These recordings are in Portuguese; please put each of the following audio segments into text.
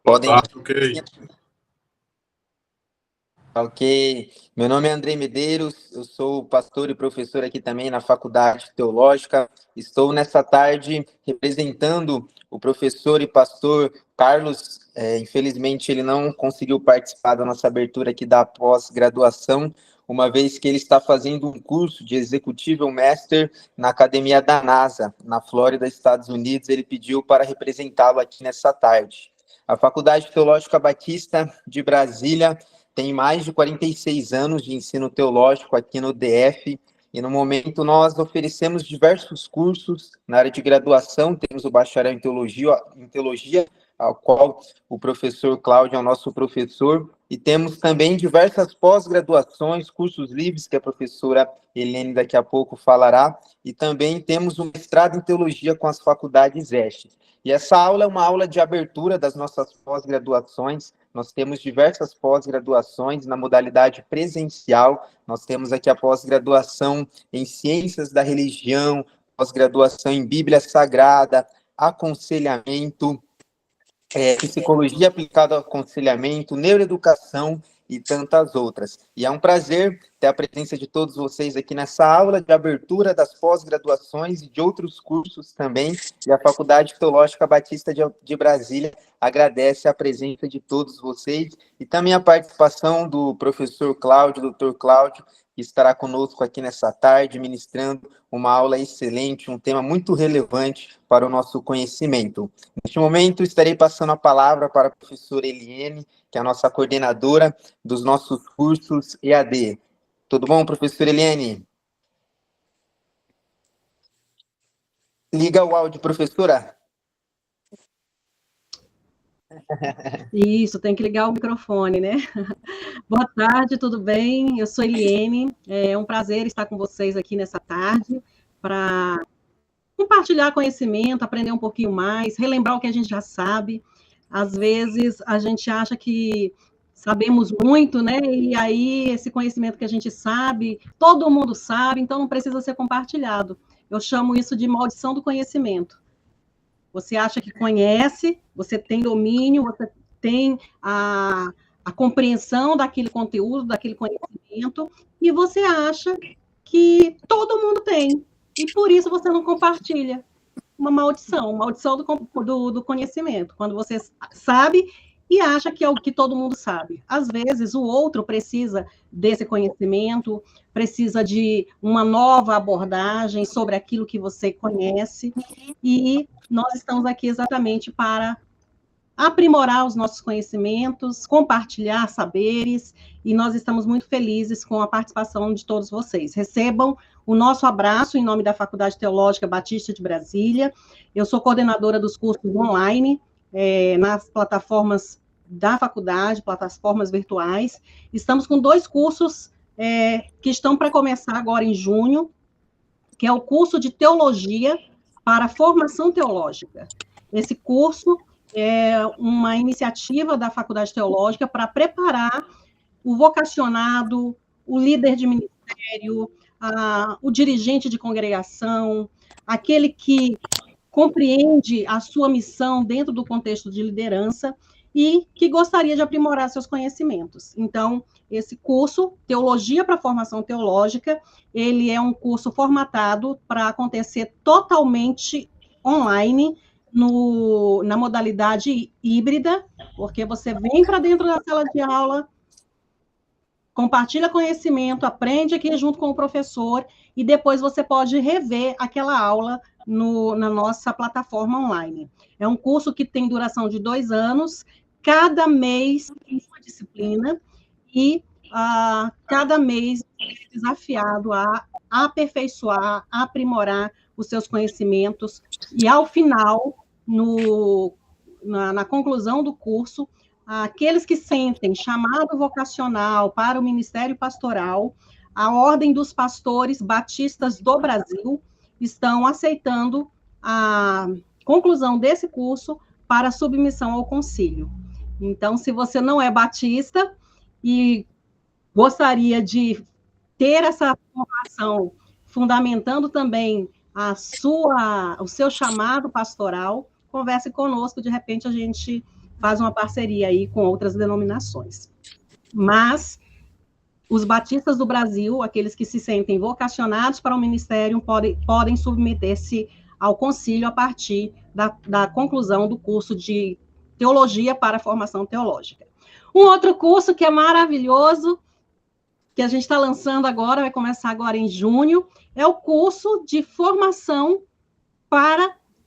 Boa tarde, ok. Ok. Meu nome é André Medeiros, eu sou pastor e professor aqui também na Faculdade Teológica. Estou nessa tarde representando o professor e pastor Carlos. Infelizmente, ele não conseguiu participar da nossa abertura aqui da pós-graduação, uma vez que ele está fazendo um curso de Executive Master na Academia da NASA, na Flórida, Estados Unidos. Ele pediu para representá-lo aqui nessa tarde. A Faculdade Teológica Batista de Brasília tem mais de 46 anos de ensino teológico aqui no DF, e no momento nós oferecemos diversos cursos na área de graduação. Temos o bacharel em teologia, ao qual o professor Cláudio é o nosso professor, e temos também diversas pós-graduações, cursos livres, que a professora Helene daqui a pouco falará, e também temos um mestrado em teologia com as faculdades ESTE. E essa aula é uma aula de abertura das nossas pós-graduações. Nós temos diversas pós-graduações na modalidade presencial. Nós temos aqui a pós-graduação em Ciências da Religião, pós-graduação em Bíblia Sagrada, aconselhamento, psicologia aplicada ao aconselhamento, neuroeducação e tantas outras. E é um prazer ter a presença de todos vocês aqui nessa aula de abertura das pós-graduações e de outros cursos também. E a Faculdade Teológica Batista de Brasília agradece a presença de todos vocês e também a participação do professor Cláudio, doutor Cláudio, que estará conosco aqui nessa tarde, ministrando uma aula excelente, um tema muito relevante para o nosso conhecimento. Neste momento, estarei passando a palavra para a professora Eliene, que é a nossa coordenadora dos nossos cursos EAD. Tudo bom, professora Eliene? Liga o áudio, professora. Isso, tem que ligar o microfone, né? Boa tarde, tudo bem? Eu sou Eliene, é um prazer estar com vocês aqui nessa tarde para compartilhar conhecimento, aprender um pouquinho mais, relembrar o que a gente já sabe. Às vezes a gente acha que sabemos muito, né? E aí esse conhecimento que a gente sabe, todo mundo sabe, então não precisa ser compartilhado. Eu chamo isso de maldição do conhecimento. Você acha que conhece, você tem domínio, você tem a compreensão daquele conteúdo, daquele conhecimento, e você acha que todo mundo tem, e por isso você não compartilha. Uma maldição do conhecimento, quando você sabe e acha que é o que todo mundo sabe. Às vezes, o outro precisa desse conhecimento, precisa de uma nova abordagem sobre aquilo que você conhece, e nós estamos aqui exatamente para aprimorar os nossos conhecimentos, compartilhar saberes, e nós estamos muito felizes com a participação de todos vocês. Recebam o nosso abraço em nome da Faculdade Teológica Batista de Brasília. Eu sou coordenadora dos cursos online, nas plataformas da faculdade, plataformas virtuais. Estamos com 2 cursos que estão para começar agora em junho, que é o curso de Teologia para Formação Teológica. Esse curso é uma iniciativa da Faculdade Teológica para preparar o vocacionado, o líder de ministério, o dirigente de congregação, aquele que compreende a sua missão dentro do contexto de liderança e que gostaria de aprimorar seus conhecimentos. Então, esse curso, Teologia para Formação Teológica, ele é um curso formatado para acontecer totalmente online, na modalidade híbrida, porque você vem para dentro da sala de aula, compartilha conhecimento, aprende aqui junto com o professor, e depois você pode rever aquela aula na nossa plataforma online. É um curso que tem duração de 2 anos, cada mês tem uma disciplina, e cada mês é desafiado a aperfeiçoar, a aprimorar os seus conhecimentos, e ao final, na conclusão do curso, aqueles que sentem chamado vocacional para o ministério pastoral, a Ordem dos Pastores Batistas do Brasil estão aceitando a conclusão desse curso para submissão ao concílio. Então, se você não é batista e gostaria de ter essa formação, fundamentando também o seu chamado pastoral, converse conosco, de repente a gente faz uma parceria aí com outras denominações. Mas os batistas do Brasil, aqueles que se sentem vocacionados para o ministério, podem submeter-se ao concílio a partir da conclusão do curso de Teologia para a Formação Teológica. Um outro curso que é maravilhoso, que a gente está lançando agora, vai começar agora em junho, é o curso de formação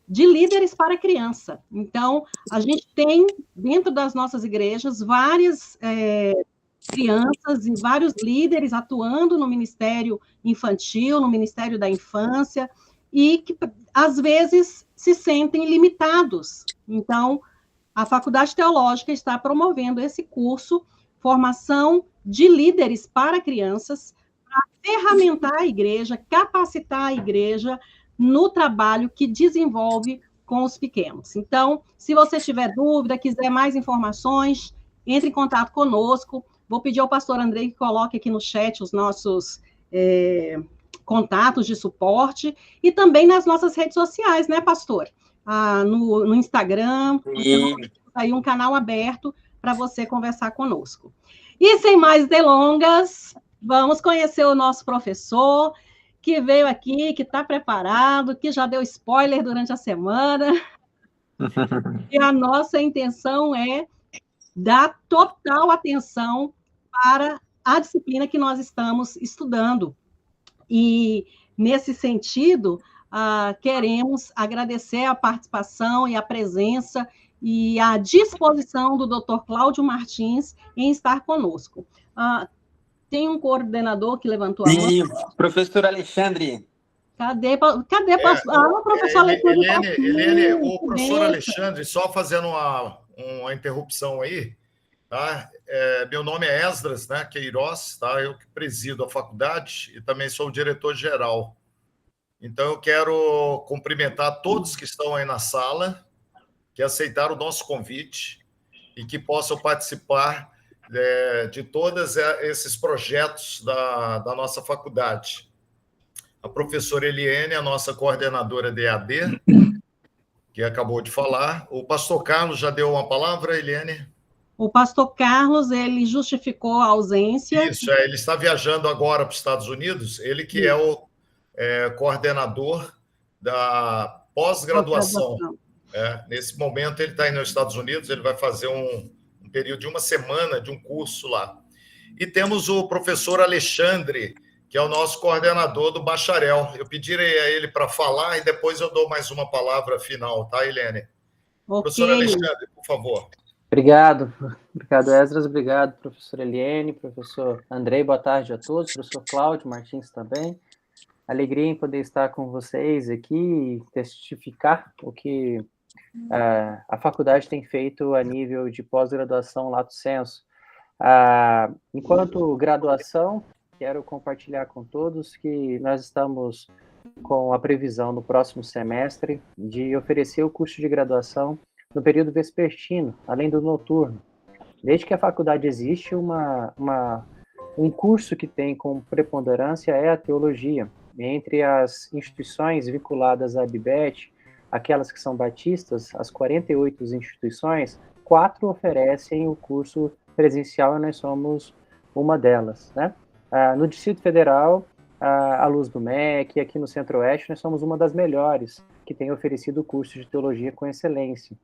de líderes para criança. Então, a gente tem, dentro das nossas igrejas, várias crianças e vários líderes atuando no ministério infantil, no ministério da infância, e que, às vezes, se sentem limitados. Então, a Faculdade Teológica está promovendo esse curso, formação de líderes para crianças, para ferramentar a igreja, capacitar a igreja no trabalho que desenvolve com os pequenos. Então, se você tiver dúvida, quiser mais informações, entre em contato conosco. Vou pedir ao pastor Andrei que coloque aqui no chat os nossos contatos de suporte e também nas nossas redes sociais, né, pastor? No Instagram, aí um canal aberto para você conversar conosco. E sem mais delongas, vamos conhecer o nosso professor, que veio aqui, que está preparado, que já deu spoiler durante a semana. E a nossa intenção é dar total atenção para a disciplina que nós estamos estudando. E, nesse sentido, queremos agradecer a participação e a presença e a disposição do Dr. Cláudio Martins em estar conosco. Tem um coordenador que levantou a mão. Sim, professor Alexandre. Cadê o professor Alexandre? Helene, o professor Alexandre, só fazendo uma interrupção aí, tá? Meu nome é Esdras, né, Queiroz, tá? Eu que presido a faculdade e também sou o diretor-geral. Então, eu quero cumprimentar todos que estão aí na sala, que aceitaram o nosso convite e que possam participar de todos esses projetos da nossa faculdade. A professora Eliene, a nossa coordenadora de EAD, que acabou de falar. O pastor Carlos já deu uma palavra, Eliene? O pastor Carlos, ele justificou a ausência. Isso, ele está viajando agora para os Estados Unidos, ele que é o coordenador da pós-graduação. Nesse momento, ele está aí nos Estados Unidos, ele vai fazer um período de uma semana de um curso lá. E temos o professor Alexandre, que é o nosso coordenador do bacharel. Eu pedirei a ele para falar e depois eu dou mais uma palavra final, tá, Helene? Okay. Professor Alexandre, por favor. Obrigado, Esdras, obrigado, professor Eliene, professor Andrei, boa tarde a todos, professor Cláudio Martins também. Alegria em poder estar com vocês aqui e testificar o que a faculdade tem feito a nível de pós-graduação lato sensu. Enquanto graduação, quero compartilhar com todos que nós estamos com a previsão no próximo semestre de oferecer o curso de graduação no período vespertino, além do noturno. Desde que a faculdade existe, um curso que tem como preponderância é a teologia. Entre as instituições vinculadas à BIBET, aquelas que são batistas, as 48 instituições, 4 oferecem o curso presencial e nós somos uma delas, né? No Distrito Federal, à luz do MEC, aqui no Centro-Oeste, nós somos uma das melhores que tem oferecido o curso de teologia com excelência.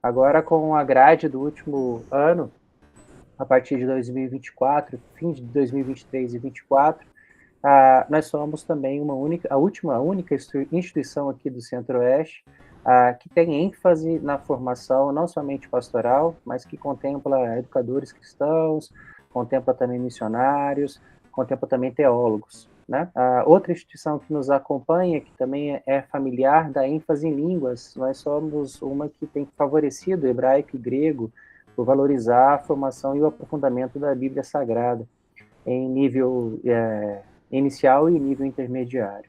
Agora, com a grade do último ano, a partir de 2024, fim de 2023 e 2024, nós somos também a única instituição aqui do Centro-Oeste que tem ênfase na formação, não somente pastoral, mas que contempla educadores cristãos, contempla também missionários, contempla também teólogos, né? Outra instituição que nos acompanha, que também é familiar da ênfase em línguas, nós somos uma que tem favorecido hebraico e grego por valorizar a formação e o aprofundamento da Bíblia Sagrada em nível inicial e nível intermediário.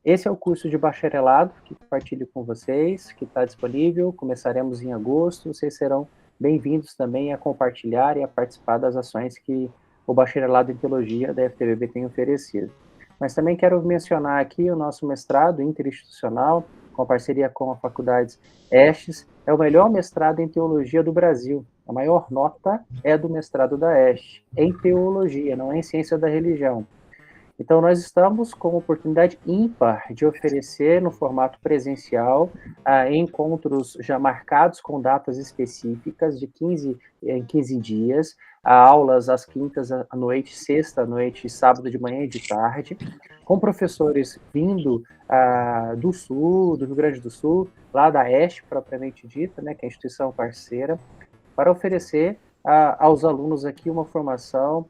Esse é o curso de bacharelado que compartilho com vocês, que está disponível, começaremos em agosto, vocês serão bem-vindos também a compartilhar e a participar das ações que o bacharelado em teologia da FTBB tem oferecido. Mas também quero mencionar aqui o nosso mestrado interinstitucional, com parceria com a Faculdade Estes, é o melhor mestrado em teologia do Brasil. A maior nota é do mestrado da Estes, em teologia, não é em ciência da religião. Então, nós estamos com uma oportunidade ímpar de oferecer, no formato presencial, encontros já marcados com datas específicas, de 15 em 15 dias, aulas às quintas à noite, sexta à noite, sábado de manhã e de tarde, com professores vindo do Sul, do Rio Grande do Sul, lá da Este, propriamente dita, né, que é a instituição parceira, para oferecer aos alunos aqui uma formação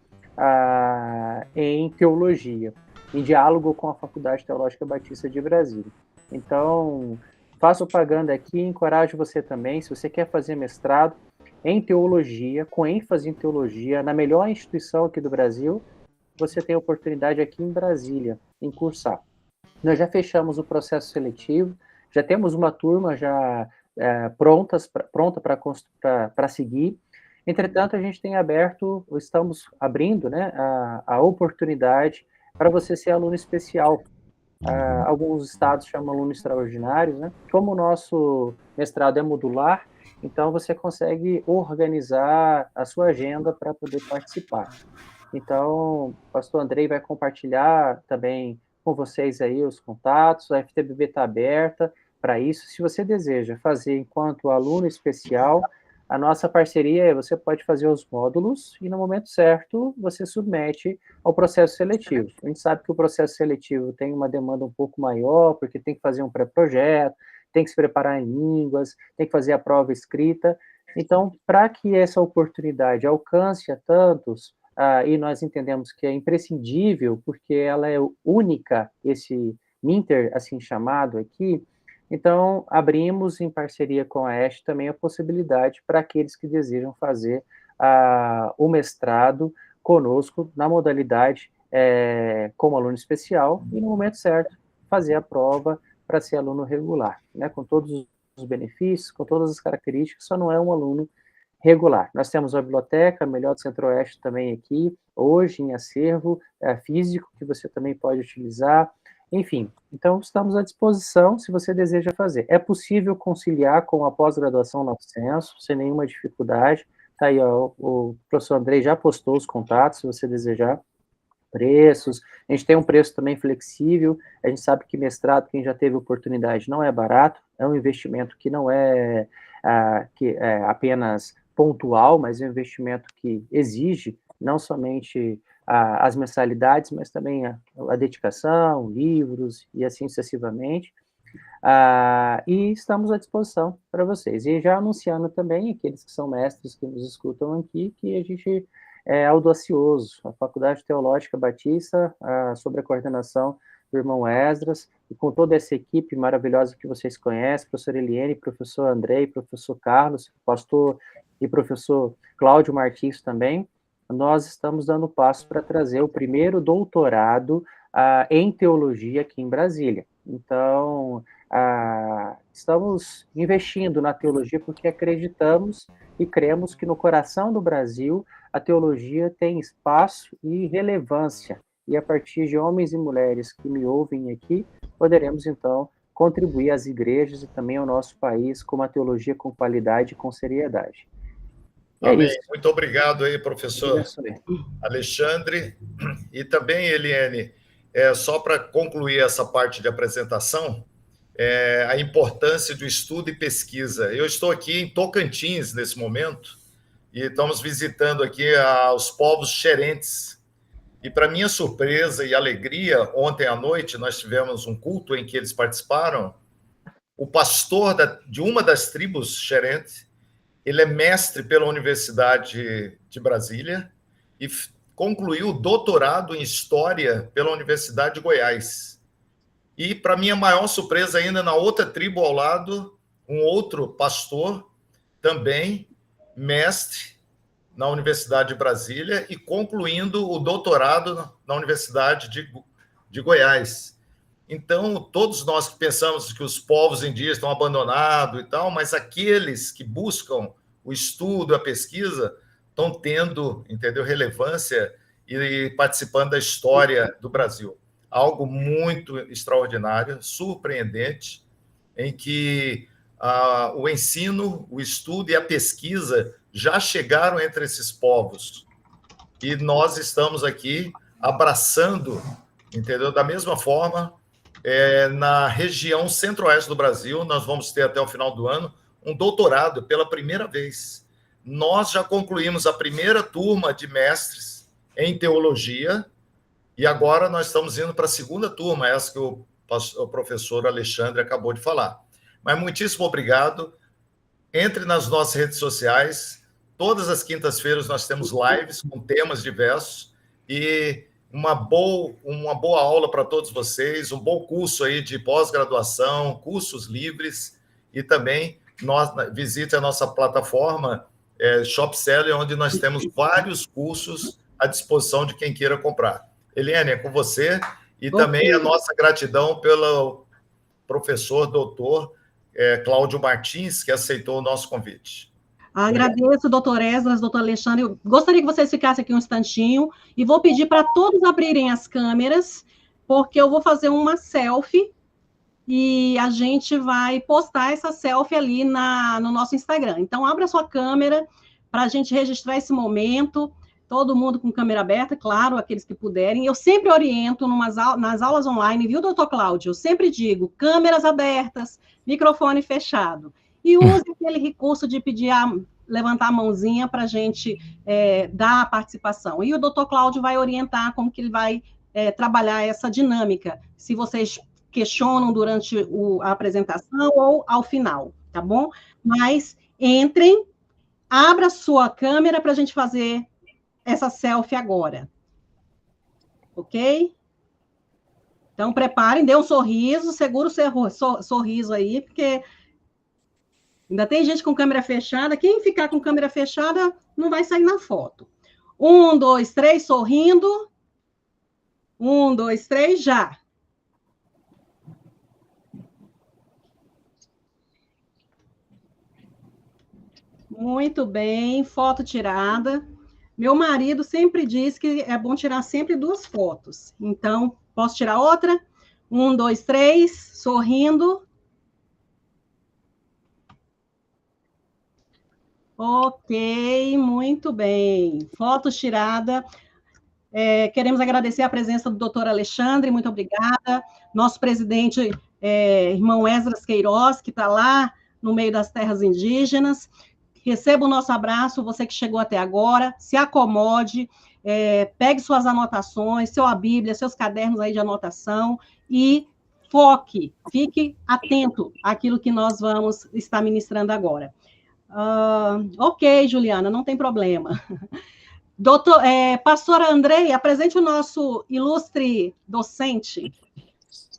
em teologia, em diálogo com a Faculdade Teológica Batista de Brasília. Então, faço propaganda aqui, encorajo você também, se você quer fazer mestrado em teologia, com ênfase em teologia, na melhor instituição aqui do Brasil, você tem a oportunidade aqui em Brasília, em cursar. Nós já fechamos o processo seletivo, já temos uma turma já pronta para seguir. Entretanto, a gente tem estamos abrindo, né, a oportunidade para você ser aluno especial. Alguns estados chamam aluno extraordinário, né? Como o nosso mestrado é modular, então você consegue organizar a sua agenda para poder participar. Então, o pastor Andrei vai compartilhar também com vocês aí os contatos, a FTBB está aberta para isso. Se você deseja fazer enquanto aluno especial, a nossa parceria você pode fazer os módulos e, no momento certo, você submete ao processo seletivo. A gente sabe que o processo seletivo tem uma demanda um pouco maior, porque tem que fazer um pré-projeto, tem que se preparar em línguas, tem que fazer a prova escrita. Então, para que essa oportunidade alcance a tantos, e nós entendemos que é imprescindível, porque ela é única, esse Minter, assim chamado aqui, então, abrimos em parceria com a Este também a possibilidade para aqueles que desejam fazer o mestrado conosco na modalidade como aluno especial e, no momento certo, fazer a prova para ser aluno regular, né, com todos os benefícios, com todas as características, só não é um aluno regular. Nós temos a biblioteca, a melhor do Centro-Oeste também aqui, hoje em acervo físico, que você também pode utilizar. Enfim, então estamos à disposição se você deseja fazer. É possível conciliar com a pós-graduação no Censo, sem nenhuma dificuldade. Tá aí, ó, o professor Andrei já postou os contatos, se você desejar. Preços, a gente tem um preço também flexível, a gente sabe que mestrado, quem já teve oportunidade, não é barato, é um investimento que não é, apenas pontual, mas é um investimento que exige não somente as mensalidades, mas também a dedicação, livros e assim sucessivamente. E estamos à disposição para vocês. E já anunciando também, aqueles que são mestres que nos escutam aqui, que a gente é audacioso, a Faculdade Teológica Batista, sob a coordenação do irmão Esdras, e com toda essa equipe maravilhosa que vocês conhecem, professor Eliene, professor Andrei, professor Carlos, pastor e professor Cláudio Martins também, nós estamos dando passo para trazer o primeiro doutorado em teologia aqui em Brasília. Então, estamos investindo na teologia porque acreditamos e cremos que no coração do Brasil a teologia tem espaço e relevância. E a partir de homens e mulheres que me ouvem aqui, poderemos então contribuir às igrejas e também ao nosso país com uma teologia com qualidade e com seriedade. Amém. Muito obrigado aí, professor Alexandre. E também, Eliene, só para concluir essa parte de apresentação, a importância do estudo e pesquisa. Eu estou aqui em Tocantins nesse momento e estamos visitando aqui os povos xerentes. E, para minha surpresa e alegria, ontem à noite nós tivemos um culto em que eles participaram. O pastor de uma das tribos xerentes, ele é mestre pela Universidade de Brasília e concluiu o doutorado em História pela Universidade de Goiás. E, para minha maior surpresa ainda, na outra tribo ao lado, um outro pastor, também mestre na Universidade de Brasília e concluindo o doutorado na Universidade de Goiás. Então, todos nós que pensamos que os povos indígenas estão abandonados e tal, mas aqueles que buscam o estudo, a pesquisa, estão tendo, entendeu, relevância e participando da história do Brasil. Algo muito extraordinário, surpreendente, em que o ensino, o estudo e a pesquisa já chegaram entre esses povos. E nós estamos aqui abraçando, entendeu? Da mesma forma, na região centro-oeste do Brasil, nós vamos ter até o final do ano um doutorado pela primeira vez. Nós já concluímos a primeira turma de mestres em teologia e agora nós estamos indo para a segunda turma, essa que o professor Alexandre acabou de falar. Mas muitíssimo obrigado. Entre nas nossas redes sociais. Todas as quintas-feiras nós temos lives com temas diversos e uma boa aula para todos vocês, um bom curso aí de pós-graduação, cursos livres e também visite a nossa plataforma Shopseller, onde nós temos vários cursos à disposição de quem queira comprar. Eliane, é com você e também a nossa gratidão pelo professor doutor Cláudio Martins, que aceitou o nosso convite. Agradeço, doutor Esdras, doutor Alexandre. Eu gostaria que vocês ficassem aqui um instantinho e vou pedir para todos abrirem as câmeras, porque eu vou fazer uma selfie e a gente vai postar essa selfie ali no nosso Instagram. Então, abra sua câmera para a gente registrar esse momento. Todo mundo com câmera aberta, claro, aqueles que puderem. Eu sempre oriento nas aulas online, viu, doutor Cláudio? Eu sempre digo, câmeras abertas, microfone fechado. E use aquele recurso de levantar a mãozinha para a gente dar a participação. E o doutor Cláudio vai orientar como que ele vai trabalhar essa dinâmica, se vocês questionam durante a apresentação ou ao final, tá bom? Mas entrem, abra sua câmera para a gente fazer essa selfie agora. Ok? Então, preparem, dê um sorriso, segura o sorriso aí, porque ainda tem gente com câmera fechada. Quem ficar com câmera fechada não vai sair na foto. 1, 2, 3, sorrindo. 1, 2, 3, já. Muito bem, foto tirada. Meu marido sempre diz que é bom tirar sempre 2 fotos. Então, posso tirar outra? 1, 2, 3, sorrindo. Ok, muito bem. Foto tirada. Queremos agradecer a presença do doutor Alexandre, muito obrigada. Nosso presidente, irmão Esdras Queiroz, que está lá no meio das terras indígenas. Receba o nosso abraço, você que chegou até agora, se acomode, pegue suas anotações, sua Bíblia, seus cadernos aí de anotação e foque, fique atento àquilo que nós vamos estar ministrando agora. Ok, Juliana, não tem problema. Pastora Andrei, apresente o nosso ilustre docente.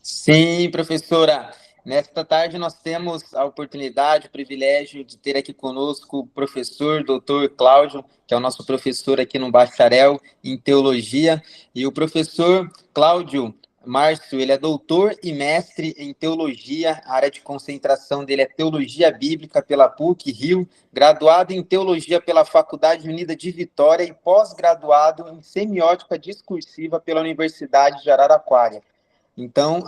Sim, professora. Nesta tarde nós temos a oportunidade, o privilégio de ter aqui conosco o professor doutor Cláudio, que é o nosso professor aqui no bacharel em teologia. E o professor Cláudio Márcio, ele é doutor e mestre em teologia, a área de concentração dele é teologia bíblica pela PUC-Rio, graduado em teologia pela Faculdade Unida de Vitória e pós-graduado em semiótica discursiva pela Universidade de Araraquara. Então,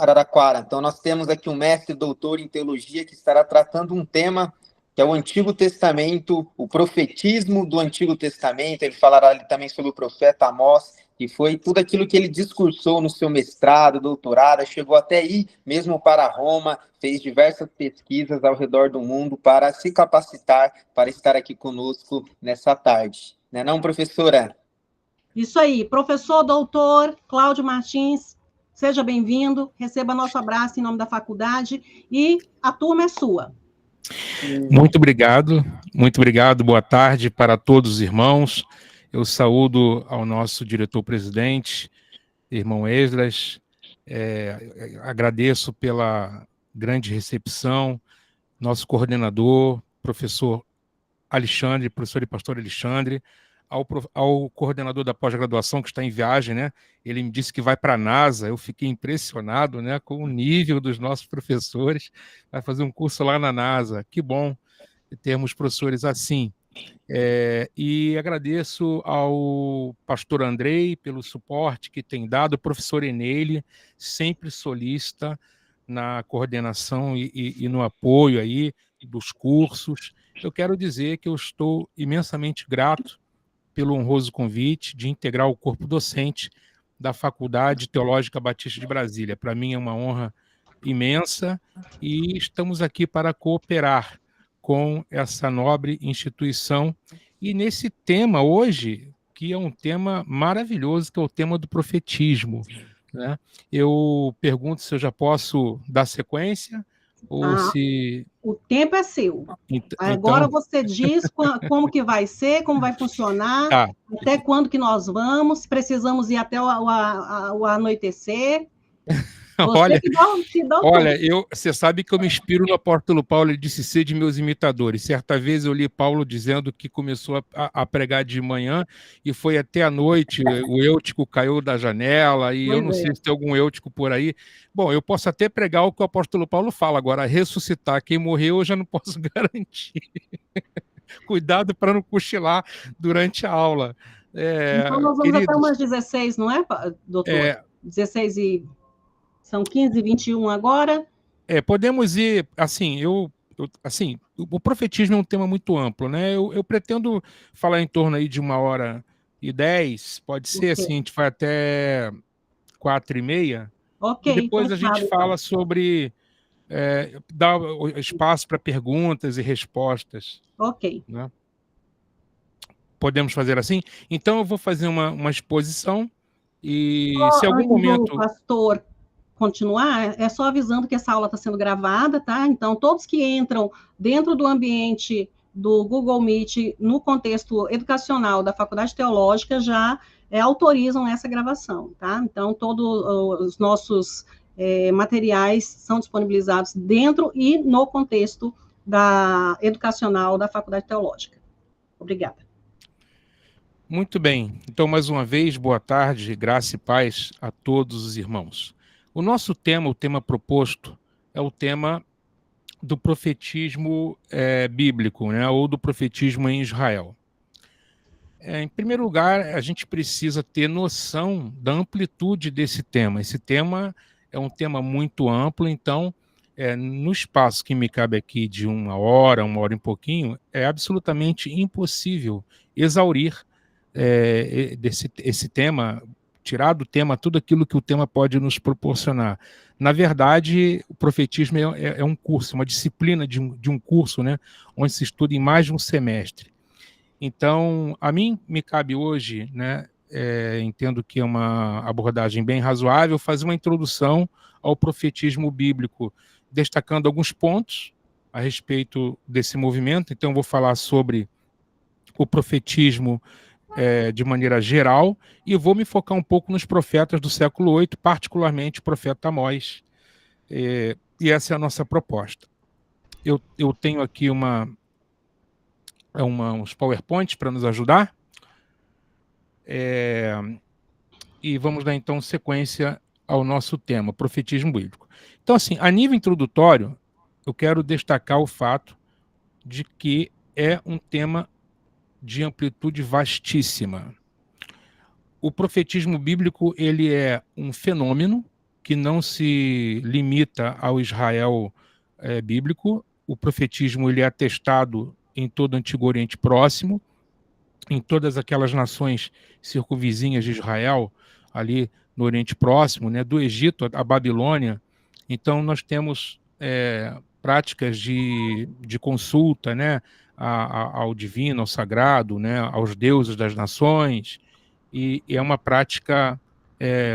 nós temos aqui um mestre doutor em teologia que estará tratando um tema que é o Antigo Testamento, o profetismo do Antigo Testamento. Ele falará ali também sobre o profeta Amós, que foi tudo aquilo que ele discursou no seu mestrado, doutorado, chegou até ir mesmo para Roma, fez diversas pesquisas ao redor do mundo para se capacitar, para estar aqui conosco nessa tarde. Não é não, professora? Isso aí, professor doutor Cláudio Martins, seja bem-vindo, receba nosso abraço em nome da faculdade e a turma é sua. Muito obrigado, boa tarde para todos os irmãos. Eu saúdo ao nosso diretor-presidente, irmão Esdras, agradeço pela grande recepção, nosso coordenador, professor Alexandre, professor e pastor Alexandre, ao coordenador da pós-graduação que está em viagem, né? Ele me disse que vai para a NASA, eu fiquei impressionado, né, com o nível dos nossos professores, vai fazer um curso lá na NASA, que bom termos professores assim. E agradeço ao pastor Andrei pelo suporte que tem dado, o professor Eneile, sempre solista, na coordenação e no apoio aí dos cursos. Eu quero dizer que eu estou imensamente grato pelo honroso convite de integrar o corpo docente da Faculdade Teológica Batista de Brasília. Para mim é uma honra imensa e estamos aqui para cooperar com essa nobre instituição. E nesse tema hoje, que é um tema maravilhoso, que é o tema do profetismo, né? Eu pergunto se eu já posso dar sequência ou se... O tempo é seu. Agora então... você diz como que vai ser, como vai funcionar, Tá. até quando que nós vamos, precisamos ir até o anoitecer. Você que dá o olha, você sabe que eu me inspiro no apóstolo Paulo, ele disse: sede meus imitadores. Certa vez eu li Paulo dizendo que começou a pregar de manhã e foi até a noite, o Eutico caiu da janela, e eu não sei se tem algum Eutico por aí. Bom, eu posso até pregar o que o apóstolo Paulo fala, agora ressuscitar quem morreu eu já não posso garantir. Cuidado para não cochilar durante a aula. Então nós vamos até umas 16, não é, doutor? 16 e... São 15h21 agora. Podemos ir, assim, assim, o profetismo é um tema muito amplo, né? Eu pretendo falar em torno aí de 1h10, pode ser, assim, a gente vai até 4h30. Ok. E depois a gente fala sobre dar espaço para perguntas e respostas. Ok. Né? Podemos fazer assim? Então eu vou fazer uma exposição e se algum momento... Pastor continuar, é só avisando que essa aula está sendo gravada, tá? Então, todos que entram dentro do ambiente do Google Meet, no contexto educacional da Faculdade Teológica, já autorizam essa gravação, tá? Então, todos os nossos materiais são disponibilizados dentro e no contexto educacional da Faculdade Teológica. Obrigada. Muito bem. Então, mais uma vez, boa tarde, graça e paz a todos os irmãos. O nosso tema, o tema proposto, é o tema do profetismo bíblico, né, ou do profetismo em Israel. Em primeiro lugar, a gente precisa ter noção da amplitude desse tema. Esse tema é um tema muito amplo, então, no espaço que me cabe aqui de 1 hora e pouquinho, é absolutamente impossível exaurir esse tema, tirar do tema tudo aquilo que o tema pode nos proporcionar. Na verdade, o profetismo é um curso, uma disciplina de um curso, né, onde se estuda em mais de um semestre. Então, a mim me cabe hoje, né, entendo que é uma abordagem bem razoável, fazer uma introdução ao profetismo bíblico, destacando alguns pontos a respeito desse movimento. Então, eu vou falar sobre o profetismo de maneira geral, e vou me focar um pouco nos profetas do século VIII, particularmente o profeta Amós, e essa é a nossa proposta. Eu tenho aqui uns PowerPoints para nos ajudar, e vamos dar então sequência ao nosso tema, profetismo bíblico. Então, assim, a nível introdutório, eu quero destacar o fato de que é um tema de amplitude vastíssima. O profetismo bíblico, ele é um fenômeno que não se limita ao Israel bíblico. O profetismo, ele é atestado em todo o Antigo Oriente Próximo, em todas aquelas nações circunvizinhas de Israel, ali no Oriente Próximo, né, do Egito à Babilônia. Então, nós temos práticas de consulta, né, ao divino, ao sagrado, né, aos deuses das nações, e é uma prática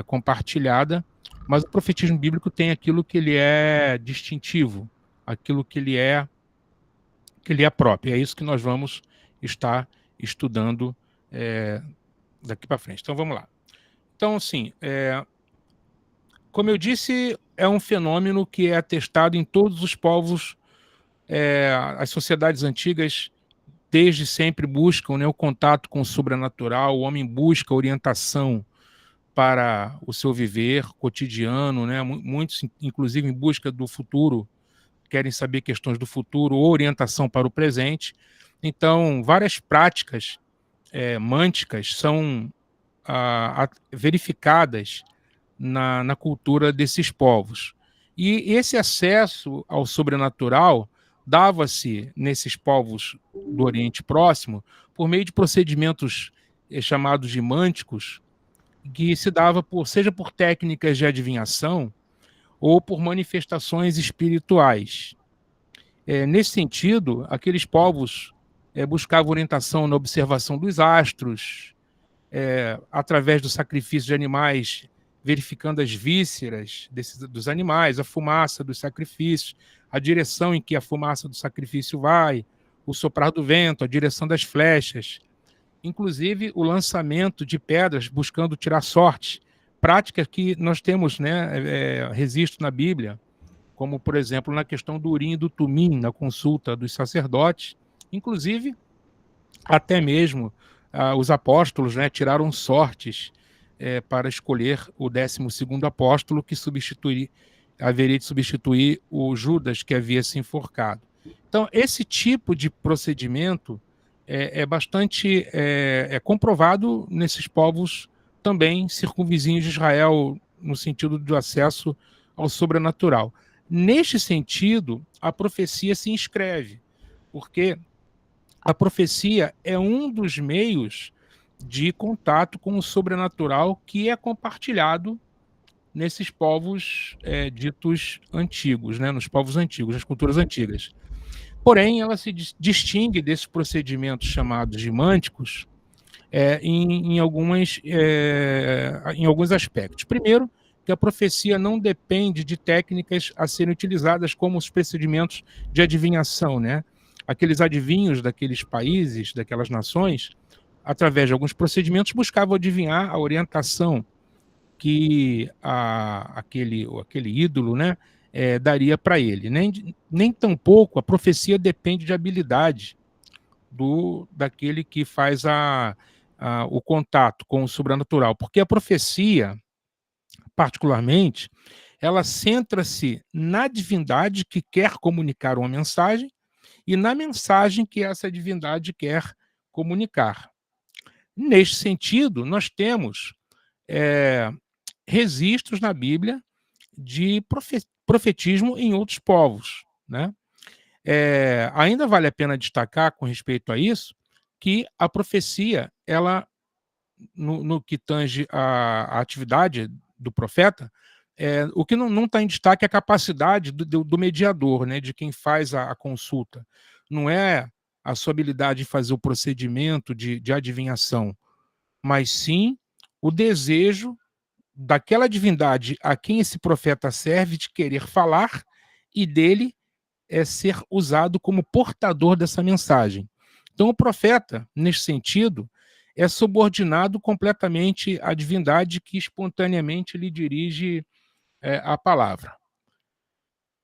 compartilhada, mas o profetismo bíblico tem aquilo que ele é distintivo, aquilo que ele é próprio. É isso que nós vamos estar estudando daqui para frente. Então, vamos lá. Então, assim, como eu disse, é um fenômeno que é atestado em todos os povos. As sociedades antigas, desde sempre, buscam, né, o contato com o sobrenatural. O homem busca orientação para o seu viver cotidiano, né? Muitos, inclusive, em busca do futuro, querem saber questões do futuro ou orientação para o presente. Então, várias práticas mânticas são verificadas na cultura desses povos. E esse acesso ao sobrenatural dava-se nesses povos do Oriente Próximo por meio de procedimentos chamados de mânticos, que se dava seja por técnicas de adivinhação ou por manifestações espirituais. Nesse sentido, aqueles povos buscavam orientação na observação dos astros, através do sacrifício de animais, verificando as vísceras dos animais, a fumaça dos sacrifícios, a direção em que a fumaça do sacrifício vai, o soprar do vento, a direção das flechas, inclusive o lançamento de pedras buscando tirar sorte, prática que nós temos, né, registro na Bíblia, como, por exemplo, na questão do Urim e do Tumim, na consulta dos sacerdotes, inclusive até mesmo os apóstolos, né, tiraram sortes para escolher o 12º apóstolo que haveria de substituir o Judas, que havia se enforcado. Então, esse tipo de procedimento é bastante comprovado nesses povos também circunvizinhos de Israel, no sentido do acesso ao sobrenatural. Neste sentido, a profecia se inscreve, porque a profecia é um dos meios de contato com o sobrenatural que é compartilhado nesses povos ditos antigos, né, nos povos antigos, nas culturas antigas. Porém, ela se distingue desses procedimentos chamados de mânticos em alguns aspectos. Primeiro, que a profecia não depende de técnicas a serem utilizadas como os procedimentos de adivinhação, né? Aqueles adivinhos daqueles países, daquelas nações, através de alguns procedimentos, buscavam adivinhar a orientação que aquele ídolo, né, daria para ele. Nem tampouco a profecia depende de habilidade daquele que faz o contato com o sobrenatural, porque a profecia, particularmente, ela centra-se na divindade que quer comunicar uma mensagem e na mensagem que essa divindade quer comunicar. Neste sentido, nós temos registros na Bíblia de profetismo em outros povos, né? Ainda vale a pena destacar, com respeito a isso, que a profecia, ela, no que tange a atividade do profeta, o que não está em destaque é a capacidade do mediador, né, de quem faz a consulta. Não é a sua habilidade de fazer o procedimento de adivinhação, mas sim o desejo daquela divindade a quem esse profeta serve de querer falar e dele ser usado como portador dessa mensagem. Então, o profeta, nesse sentido, é subordinado completamente à divindade que espontaneamente lhe dirige a palavra.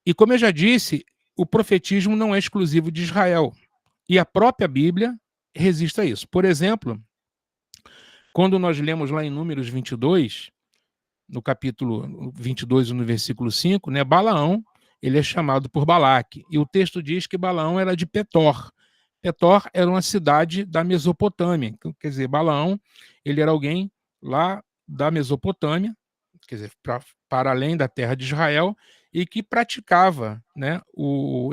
E, como eu já disse, o profetismo não é exclusivo de Israel. E a própria Bíblia resiste a isso. Por exemplo, quando nós lemos lá em Números 22, no capítulo 22, no versículo 5, né, Balaão, ele é chamado por Balaque. E o texto diz que Balaão era de Petor. Petor era uma cidade da Mesopotâmia. Então, quer dizer, Balaão, ele era alguém lá da Mesopotâmia, quer dizer, para além da terra de Israel, e que praticava, né,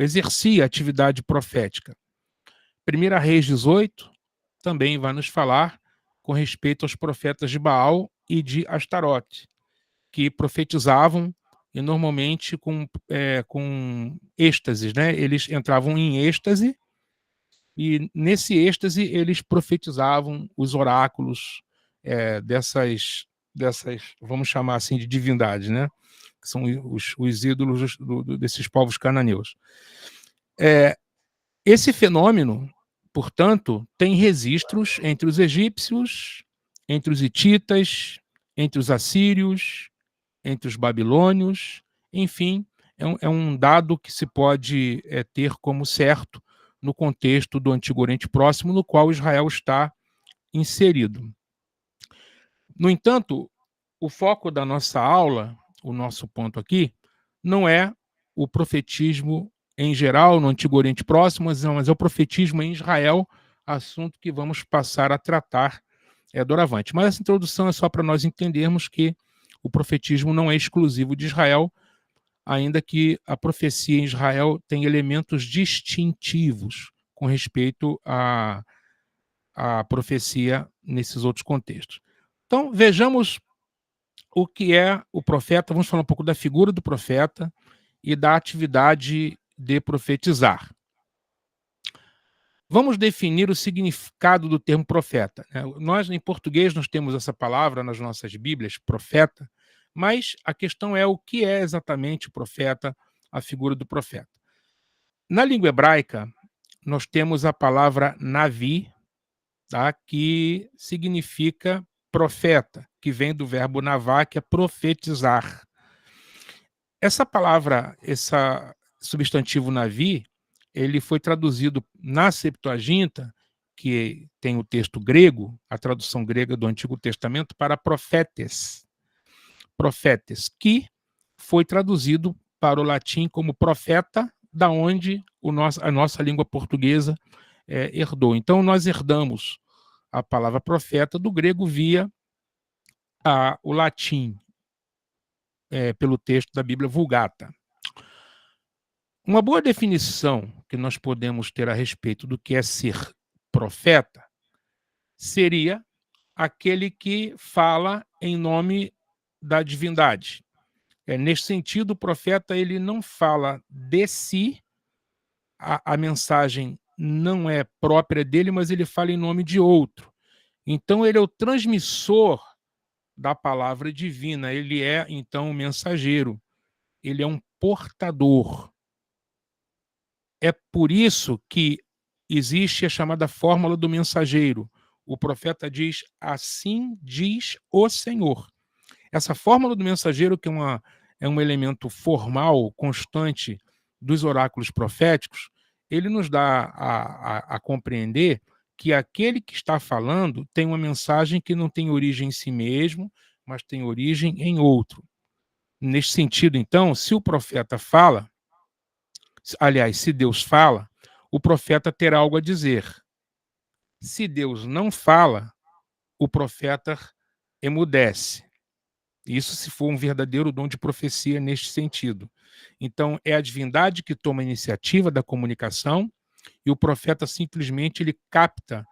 exercia a atividade profética. 1 Reis 18 também vai nos falar com respeito aos profetas de Baal e de Astarote, que profetizavam e normalmente com êxtases, né? Eles entravam em êxtase e nesse êxtase eles profetizavam os oráculos dessas, vamos chamar assim, de divindades, né? Que são os ídolos desses povos cananeus. Esse fenômeno, portanto, tem registros entre os egípcios, entre os hititas, entre os assírios, entre os babilônios, enfim, é um dado que se pode ter como certo no contexto do Antigo Oriente Próximo, no qual Israel está inserido. No entanto, o foco da nossa aula, o nosso ponto aqui, não é o profetismo em geral no Antigo Oriente Próximo, mas é o profetismo em Israel, assunto que vamos passar a tratar doravante. Mas essa introdução é só para nós entendermos que o profetismo não é exclusivo de Israel, ainda que a profecia em Israel tem elementos distintivos com respeito à profecia nesses outros contextos. Então, vejamos o que é o profeta. Vamos falar um pouco da figura do profeta e da atividade de profetizar. Vamos definir o significado do termo profeta. Nós, em português, nós temos essa palavra nas nossas Bíblias, profeta, mas a questão é o que é exatamente o profeta, a figura do profeta. Na língua hebraica, nós temos a palavra navi, tá, que significa profeta, que vem do verbo navá, que é profetizar. Essa palavra, esse substantivo navi, ele foi traduzido na Septuaginta, que tem o texto grego, a tradução grega do Antigo Testamento, para profetes. Profetes, que foi traduzido para o latim como profeta, da onde a nossa língua portuguesa herdou. Então, nós herdamos a palavra profeta do grego via o latim, pelo texto da Bíblia Vulgata. Uma boa definição que nós podemos ter a respeito do que é ser profeta seria aquele que fala em nome da divindade. Neste sentido, o profeta ele não fala de si, a mensagem não é própria dele, mas ele fala em nome de outro. Então, ele é o transmissor da palavra divina, ele é, então, um mensageiro, ele é um portador. É por isso que existe a chamada fórmula do mensageiro. O profeta diz, assim diz o Senhor. Essa fórmula do mensageiro, que é um elemento formal, constante dos oráculos proféticos, ele nos dá a compreender que aquele que está falando tem uma mensagem que não tem origem em si mesmo, mas tem origem em outro. Neste sentido, então, se o profeta fala, aliás, se Deus fala, o profeta terá algo a dizer. Se Deus não fala, o profeta emudece. Isso se for um verdadeiro dom de profecia neste sentido. Então, é a divindade que toma a iniciativa da comunicação e o profeta simplesmente ele capta,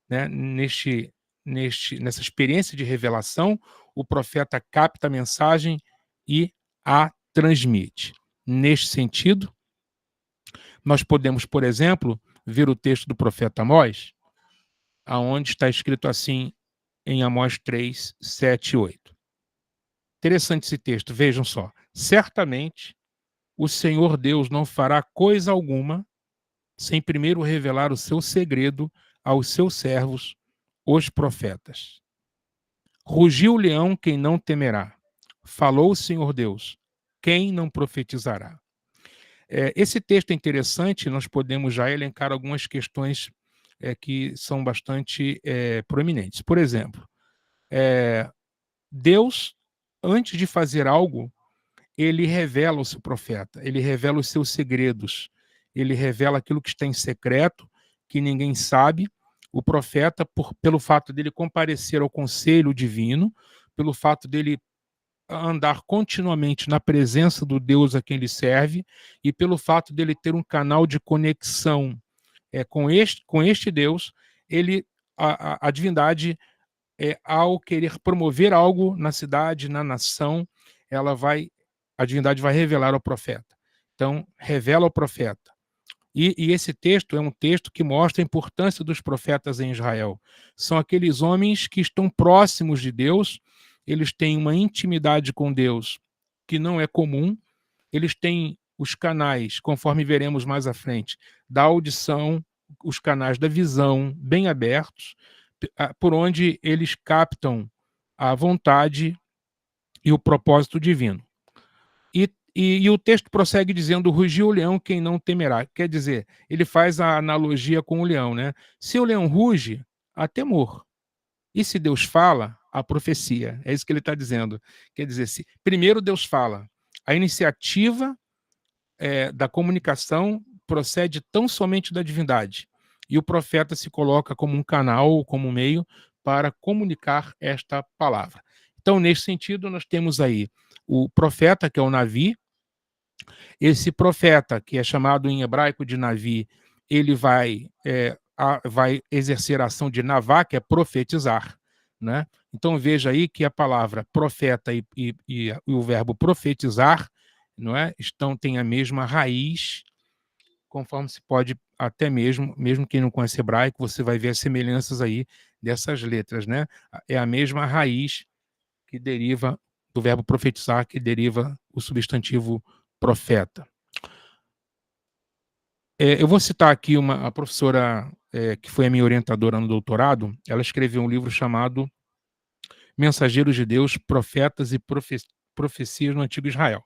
né, nessa experiência de revelação, o profeta capta a mensagem e a transmite. Neste sentido, nós podemos, por exemplo, ver o texto do profeta Amós, aonde está escrito assim em Amós 3, 7 e 8. Interessante esse texto, vejam só. Certamente o Senhor Deus não fará coisa alguma sem primeiro revelar o seu segredo aos seus servos, os profetas. Rugiu o leão, quem não temerá? Falou o Senhor Deus, quem não profetizará? Esse texto é interessante, nós podemos já elencar algumas questões que são bastante proeminentes. Por exemplo, Deus, antes de fazer algo, ele revela o seu profeta, ele revela os seus segredos, ele revela aquilo que está em secreto, que ninguém sabe. O profeta, pelo fato dele comparecer ao conselho divino, pelo fato dele andar continuamente na presença do Deus a quem ele serve, e pelo fato dele ter um canal de conexão com este Deus, a divindade, ao querer promover algo na cidade, na nação, a divindade vai revelar ao profeta. Então, revela ao profeta. E esse texto é um texto que mostra a importância dos profetas em Israel. São aqueles homens que estão próximos de Deus, eles têm uma intimidade com Deus que não é comum, eles têm os canais, conforme veremos mais à frente, da audição, os canais da visão bem abertos, por onde eles captam a vontade e o propósito divino. E o texto prossegue dizendo, rugiu o leão, quem não temerá. Quer dizer, ele faz a analogia com o leão, né? Se o leão ruge, há temor. E se Deus fala, há profecia. É isso que ele está dizendo. Quer dizer, primeiro Deus fala. A iniciativa da comunicação procede tão somente da divindade. E o profeta se coloca como um canal, como um meio para comunicar esta palavra. Então, nesse sentido, nós temos aí o profeta, que é o Navi, Esse profeta, que é chamado em hebraico de Navi, ele vai exercer a ação de Navá, que é profetizar, né? Então veja aí que a palavra profeta e o verbo profetizar, não é? Têm a mesma raiz, conforme se pode até mesmo quem não conhece hebraico, você vai ver as semelhanças aí dessas letras, né? É a mesma raiz que deriva do verbo profetizar, que deriva o substantivo profeta. Eu vou citar aqui a professora que foi a minha orientadora no doutorado. Ela escreveu um livro chamado Mensageiros de Deus, Profetas e Profecias no Antigo Israel.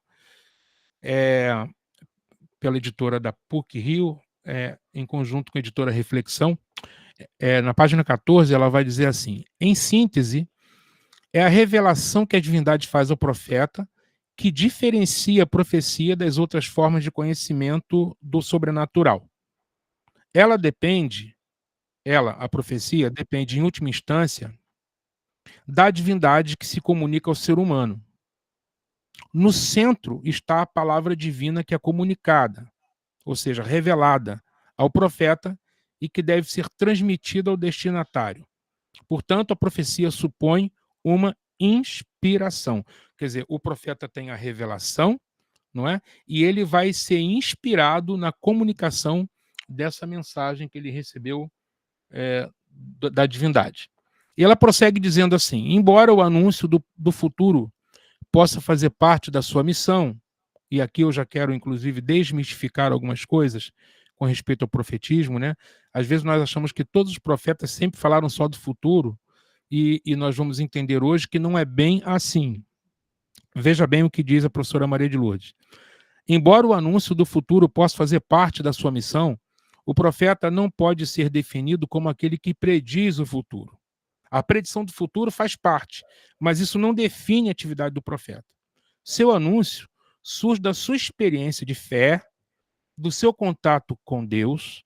Pela editora da PUC-Rio, em conjunto com a editora Reflexão. Na página 14, ela vai dizer assim: em síntese, é a revelação que a divindade faz ao profeta que diferencia a profecia das outras formas de conhecimento do sobrenatural. A profecia, depende, em última instância, da divindade que se comunica ao ser humano. No centro está a palavra divina que é comunicada, ou seja, revelada ao profeta e que deve ser transmitida ao destinatário. Portanto, a profecia supõe uma inspiração. Quer dizer, o profeta tem a revelação, não é? E ele vai ser inspirado na comunicação dessa mensagem que ele recebeu da divindade. E ela prossegue dizendo assim: embora o anúncio do futuro possa fazer parte da sua missão, e aqui eu já quero, inclusive, desmistificar algumas coisas com respeito ao profetismo, né? Às vezes nós achamos que todos os profetas sempre falaram só do futuro, e nós vamos entender hoje que não é bem assim. Veja bem o que diz a professora Maria de Lourdes. Embora o anúncio do futuro possa fazer parte da sua missão, o profeta não pode ser definido como aquele que prediz o futuro. A predição do futuro faz parte, mas isso não define a atividade do profeta. Seu anúncio surge da sua experiência de fé, do seu contato com Deus,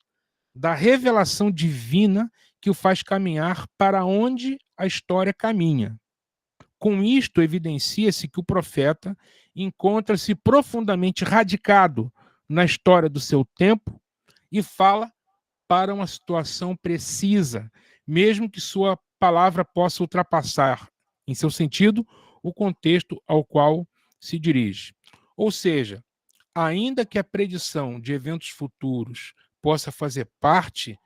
da revelação divina que o faz caminhar para onde a história caminha. Com isto, evidencia-se que o profeta encontra-se profundamente radicado na história do seu tempo e fala para uma situação precisa, mesmo que sua palavra possa ultrapassar, em seu sentido, o contexto ao qual se dirige. Ou seja, ainda que a predição de eventos futuros possa fazer parte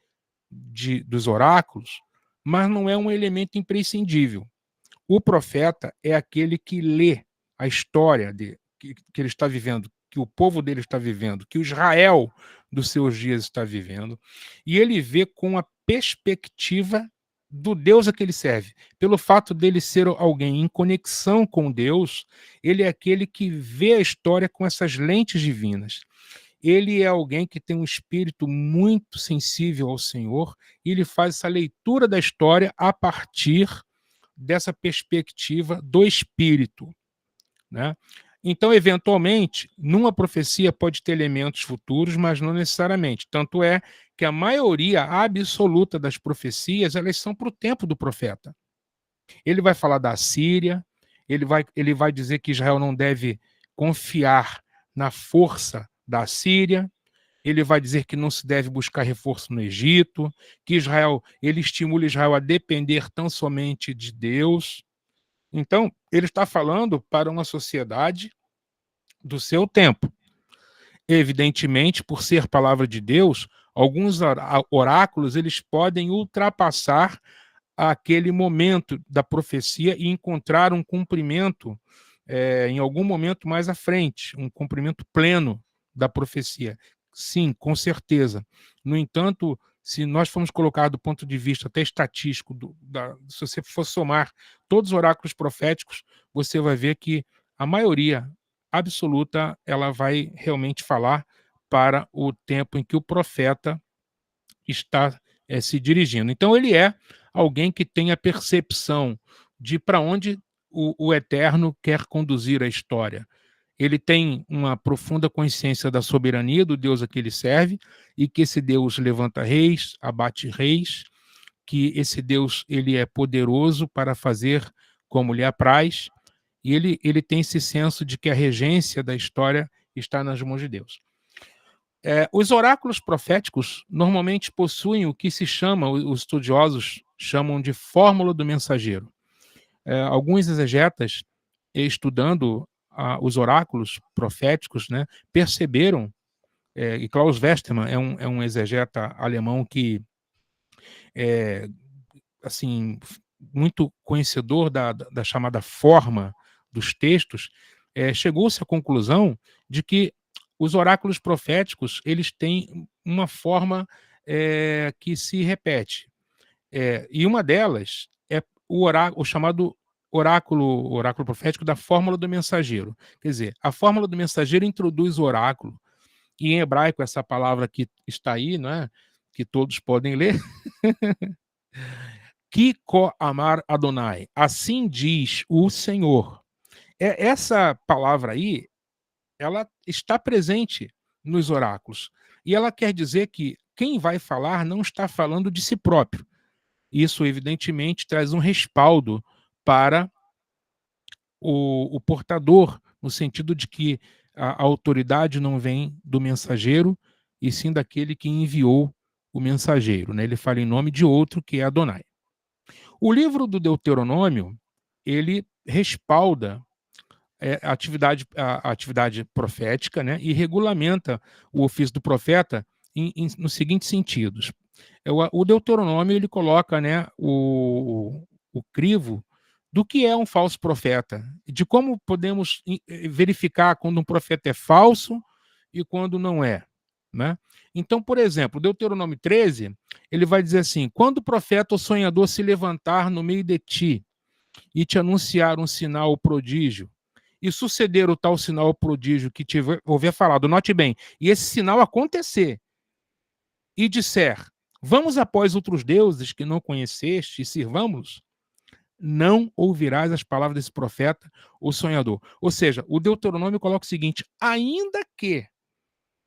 dos oráculos, mas não é um elemento imprescindível. O profeta é aquele que lê a história que ele está vivendo, que o povo dele está vivendo, que o Israel dos seus dias está vivendo, e ele vê com a perspectiva do Deus a que ele serve. Pelo fato dele ser alguém em conexão com Deus, ele é aquele que vê a história com essas lentes divinas. Ele é alguém que tem um espírito muito sensível ao Senhor, e ele faz essa leitura da história a partir dessa perspectiva do espírito, né? Então, eventualmente, numa profecia pode ter elementos futuros, mas não necessariamente. Tanto é que a maioria absoluta das profecias, elas são para o tempo do profeta. Ele vai falar da Síria, ele vai dizer que Israel não deve confiar na força da Síria, ele vai dizer que não se deve buscar reforço no Egito, que ele estimula Israel a depender tão somente de Deus. Então, ele está falando para uma sociedade do seu tempo. Evidentemente, por ser palavra de Deus, alguns oráculos eles podem ultrapassar aquele momento da profecia e encontrar um cumprimento em algum momento mais à frente, um cumprimento pleno da profecia. Sim, com certeza. No entanto, se nós formos colocar do ponto de vista até estatístico, se você for somar todos os oráculos proféticos, você vai ver que a maioria absoluta ela vai realmente falar para o tempo em que o profeta está se dirigindo. Então, ele é alguém que tem a percepção de para onde o Eterno quer conduzir a história. Ele tem uma profunda consciência da soberania do Deus a que ele serve e que esse Deus levanta reis, abate reis, que esse Deus ele é poderoso para fazer como lhe apraz, e ele tem esse senso de que a regência da história está nas mãos de Deus. Os oráculos proféticos normalmente possuem o que se chama, os estudiosos chamam de fórmula do mensageiro. Alguns exegetas, estudando os oráculos proféticos, né, perceberam, e Klaus Westermann é um exegeta alemão que é assim, muito conhecedor da chamada forma dos textos, chegou-se à conclusão de que os oráculos proféticos eles têm uma forma que se repete. E uma delas é o chamado oráculo profético da fórmula do mensageiro. Quer dizer, a fórmula do mensageiro introduz o oráculo, e em hebraico essa palavra que está aí, né, que todos podem ler, Ki ko amar Adonai, assim diz o Senhor. Essa palavra aí, ela está presente nos oráculos. E ela quer dizer que quem vai falar não está falando de si próprio. Isso, evidentemente, traz um respaldo para o portador, no sentido de que a autoridade não vem do mensageiro, e sim daquele que enviou o mensageiro, né? Ele fala em nome de outro, que é Adonai. O livro do Deuteronômio, ele respalda a atividade profética, né, e regulamenta o ofício do profeta nos seguintes sentidos. O Deuteronômio ele coloca, né, o crivo do que é um falso profeta, de como podemos verificar quando um profeta é falso e quando não é, né? Então, por exemplo, o Deuteronômio 13, ele vai dizer assim: quando o profeta ou sonhador se levantar no meio de ti e te anunciar um sinal ou prodígio, e suceder o tal sinal ou prodígio que te houver falado, note bem, e esse sinal acontecer, e disser, vamos após outros deuses que não conheceste e sirvamos-los, não ouvirás as palavras desse profeta ou sonhador. Ou seja, o Deuteronômio coloca o seguinte: ainda que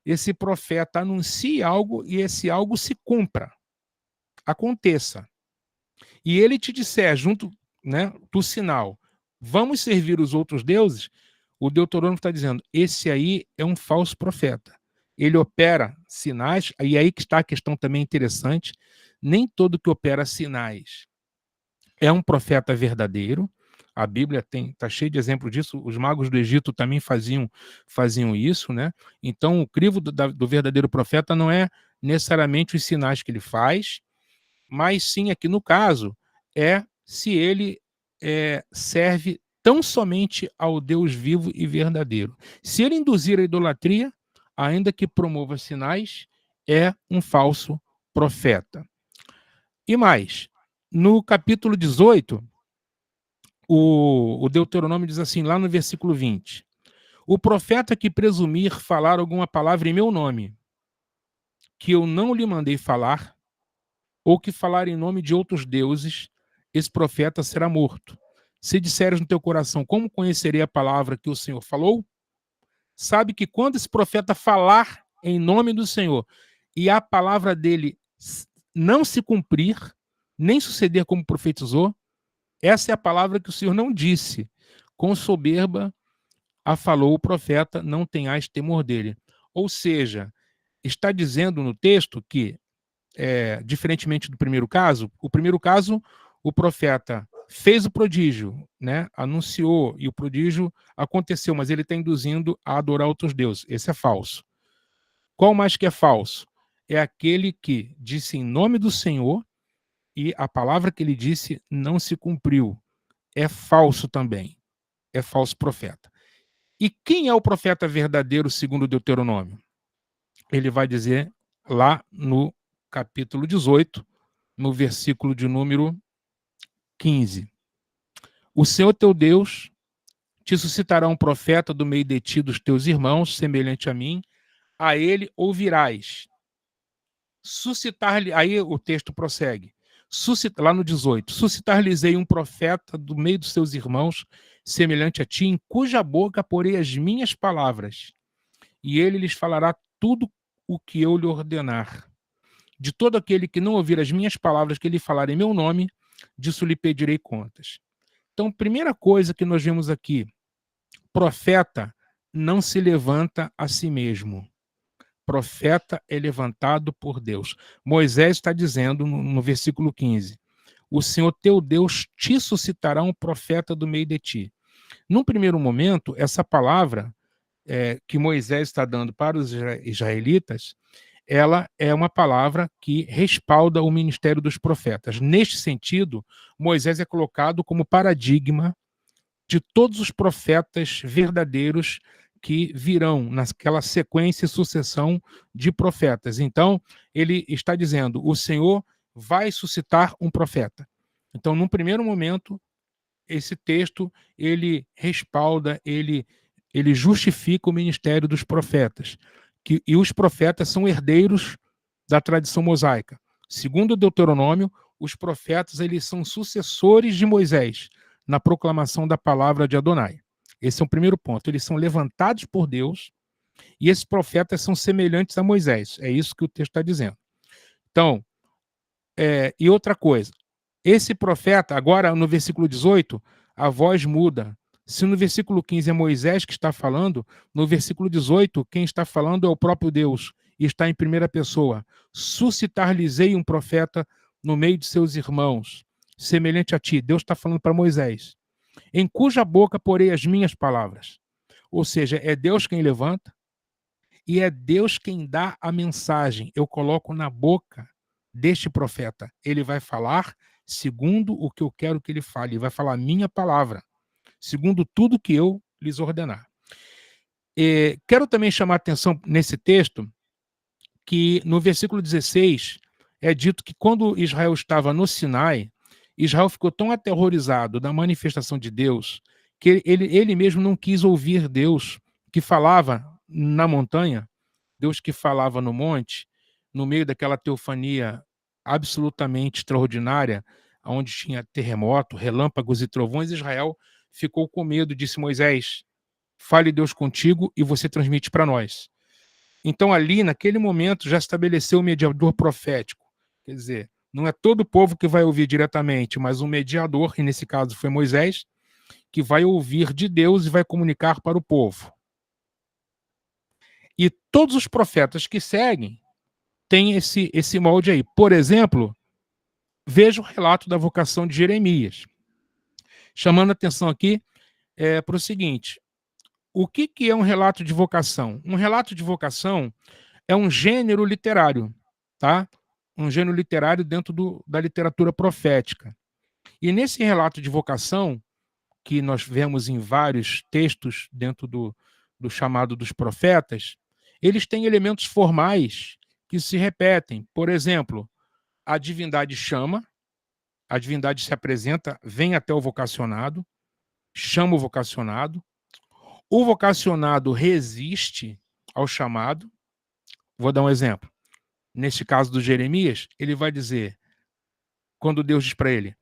esse profeta anuncie algo e esse algo se cumpra, aconteça, e ele te disser, junto, né, do sinal, vamos servir os outros deuses, o Deuteronômio está dizendo, esse aí é um falso profeta. Ele opera sinais, e aí que está a questão também interessante, nem todo que opera sinais é um profeta verdadeiro. A Bíblia está cheia de exemplos disso. Os magos do Egito também faziam isso, né? Então, o crivo do verdadeiro profeta não é necessariamente os sinais que ele faz, mas sim, aqui no caso, se ele serve tão somente ao Deus vivo e verdadeiro. Se ele induzir a idolatria, ainda que promova sinais, é um falso profeta. E mais, no capítulo 18, o Deuteronômio diz assim, lá no versículo 20, o profeta que presumir falar alguma palavra em meu nome, que eu não lhe mandei falar, ou que falar em nome de outros deuses, esse profeta será morto. Se disseres no teu coração, como conhecerei a palavra que o Senhor falou? Sabe que quando esse profeta falar em nome do Senhor, e a palavra dele não se cumprir, nem suceder como profetizou, essa é a palavra que o Senhor não disse. Com soberba a falou o profeta, não tenhais temor dele. Ou seja, está dizendo no texto que, diferentemente do primeiro caso, o profeta fez o prodígio, né? Anunciou, e o prodígio aconteceu, mas ele está induzindo a adorar outros deuses. Esse é falso. Qual mais que é falso? É aquele que disse em nome do Senhor e a palavra que ele disse não se cumpriu. É falso também. É falso profeta. E quem é o profeta verdadeiro segundo o Deuteronômio? Ele vai dizer lá no capítulo 18, no versículo de número 15. O Senhor teu Deus te suscitará um profeta do meio de ti, dos teus irmãos, semelhante a mim, a ele ouvirás. Suscitar-lhe, aí o texto prossegue, lá no 18, suscitar-lhes-ei um profeta do meio dos seus irmãos, semelhante a ti, em cuja boca porei as minhas palavras, e ele lhes falará tudo o que eu lhe ordenar. De todo aquele que não ouvir as minhas palavras que ele falar em meu nome, disso lhe pedirei contas. Então, primeira coisa que nós vemos aqui, profeta não se levanta a si mesmo. Profeta é levantado por Deus. Moisés está dizendo no versículo 15: o Senhor teu Deus te suscitará um profeta do meio de ti. Num primeiro momento, essa palavra que Moisés está dando para os israelitas, ela é uma palavra que respalda o ministério dos profetas. Neste sentido, Moisés é colocado como paradigma de todos os profetas verdadeiros que virão naquela sequência e sucessão de profetas. Então, ele está dizendo, o Senhor vai suscitar um profeta. Então, num primeiro momento, esse texto, ele respalda, ele justifica o ministério dos profetas. E os profetas são herdeiros da tradição mosaica. Segundo o Deuteronômio, os profetas eles são sucessores de Moisés na proclamação da palavra de Adonai. Esse é o primeiro ponto. Eles são levantados por Deus e esses profetas são semelhantes a Moisés. É isso que o texto está dizendo. Então, e outra coisa, esse profeta, agora no versículo 18, a voz muda. Se no versículo 15 é Moisés que está falando, no versículo 18, quem está falando é o próprio Deus, e está em primeira pessoa. Suscitar-lhes-ei um profeta no meio de seus irmãos, semelhante a ti. Deus está falando para Moisés. Em cuja boca porei as minhas palavras. Ou seja, é Deus quem levanta, e é Deus quem dá a mensagem. Eu coloco na boca deste profeta. Ele vai falar segundo o que eu quero que ele fale. Ele vai falar a minha palavra, segundo tudo que eu lhes ordenar. Quero também chamar a atenção nesse texto que no versículo 16 é dito que quando Israel estava no Sinai, Israel ficou tão aterrorizado da manifestação de Deus que ele mesmo não quis ouvir Deus que falava na montanha, Deus que falava no monte, no meio daquela teofania absolutamente extraordinária, onde tinha terremoto, relâmpagos e trovões. Israel ficou com medo, disse Moisés, fale Deus contigo e você transmite para nós. Então ali, naquele momento, já estabeleceu o mediador profético. Quer dizer, não é todo o povo que vai ouvir diretamente, mas um mediador, e nesse caso foi Moisés, que vai ouvir de Deus e vai comunicar para o povo. E todos os profetas que seguem têm esse molde aí. Por exemplo, veja o relato da vocação de Jeremias. Chamando a atenção aqui para o seguinte, o que é um relato de vocação? Um relato de vocação é um gênero literário, tá? Um gênero literário dentro da literatura profética. E nesse relato de vocação, que nós vemos em vários textos dentro do chamado dos profetas, eles têm elementos formais que se repetem. Por exemplo, a divindade chama, a divindade se apresenta, vem até o vocacionado, chama o vocacionado resiste ao chamado. Vou dar um exemplo. Neste caso do Jeremias, ele vai dizer, quando Deus diz para ele,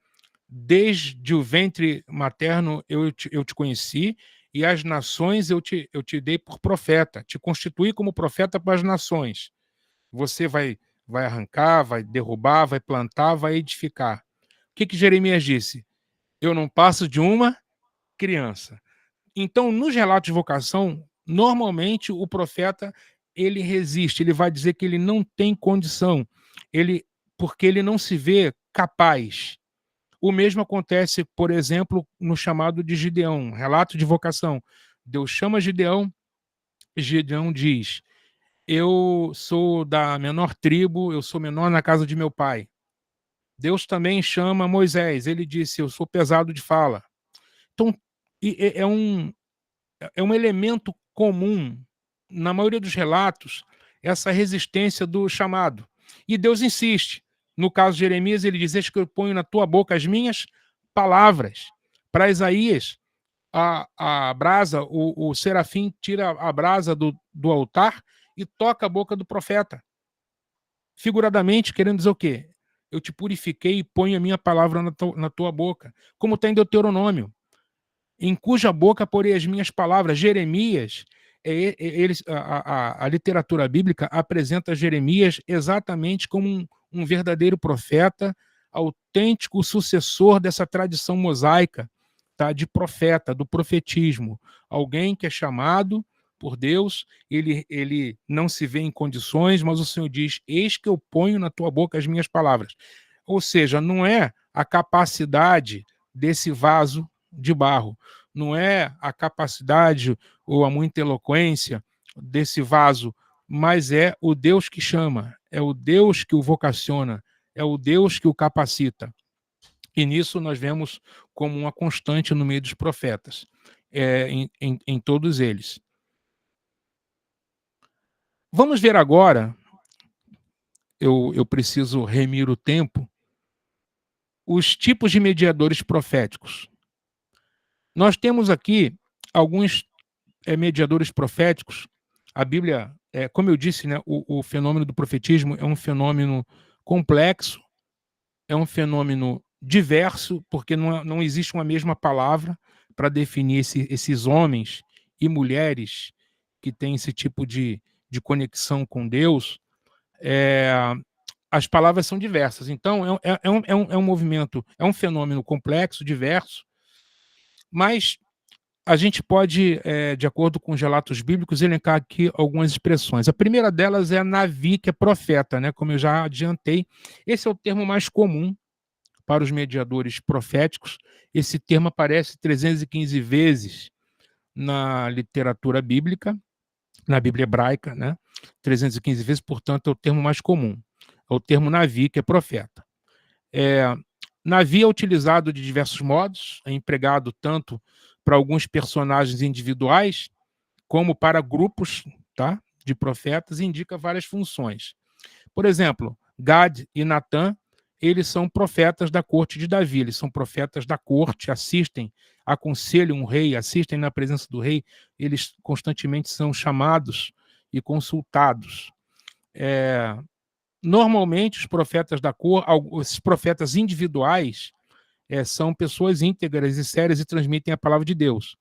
desde o ventre materno eu te conheci, e as nações eu te dei por profeta, te constituí como profeta para as nações. Você vai arrancar, vai derrubar, vai plantar, vai edificar. O que Jeremias disse? Eu não passo de uma criança. Então, nos relatos de vocação, normalmente o profeta ele resiste, ele vai dizer que ele não tem condição, porque ele não se vê capaz. O mesmo acontece, por exemplo, no chamado de Gideão, relato de vocação. Deus chama Gideão, Gideão diz, eu sou da menor tribo, eu sou menor na casa de meu pai. Deus também chama Moisés, ele disse, eu sou pesado de fala. Então, é um elemento comum, na maioria dos relatos, essa resistência do chamado. E Deus insiste. No caso de Jeremias, ele diz, que eu ponho na tua boca as minhas palavras. Para Isaías, a brasa, o serafim tira a brasa do altar e toca a boca do profeta. Figuradamente, querendo dizer o quê? Eu te purifiquei e ponho a minha palavra na tua boca. Como tem Deuteronômio. Em cuja boca porei as minhas palavras. Jeremias, a literatura bíblica apresenta Jeremias exatamente como um verdadeiro profeta, autêntico sucessor dessa tradição mosaica, tá, de profeta, do profetismo. Alguém que é chamado por Deus, ele não se vê em condições, mas o Senhor diz: eis que eu ponho na tua boca as minhas palavras. Ou seja, não é a capacidade desse vaso de barro, não é a capacidade ou a muita eloquência desse vaso, mas é o Deus que chama, é o Deus que o vocaciona, é o Deus que o capacita. E nisso nós vemos como uma constante no meio dos profetas, em todos eles. Vamos ver agora, eu preciso remir o tempo, os tipos de mediadores proféticos. Nós temos aqui alguns mediadores proféticos. A Bíblia, como eu disse, né, o fenômeno do profetismo é um fenômeno complexo, é um fenômeno diverso, porque não existe uma mesma palavra para definir esses homens e mulheres que têm esse tipo de conexão com Deus. As palavras são diversas. Então, é um movimento, é um fenômeno complexo, diverso, mas a gente pode, de acordo com os relatos bíblicos, elencar aqui algumas expressões. A primeira delas é Navi, que é profeta, né? Como eu já adiantei. Esse é o termo mais comum para os mediadores proféticos. Esse termo aparece 315 vezes na literatura bíblica, na Bíblia hebraica, né? 315 vezes, portanto, é o termo mais comum. É o termo Navi, que é profeta. Navi é utilizado de diversos modos, é empregado tanto para alguns personagens individuais, como para grupos, tá, de profetas, e indica várias funções. Por exemplo, Gad e Natã, eles são profetas da corte de Davi, eles são profetas da corte, assistem, aconselham o rei, assistem na presença do rei, eles constantemente são chamados e consultados. Normalmente, os profetas da corte, esses profetas individuais, são pessoas íntegras e sérias e transmitem a palavra de Deus.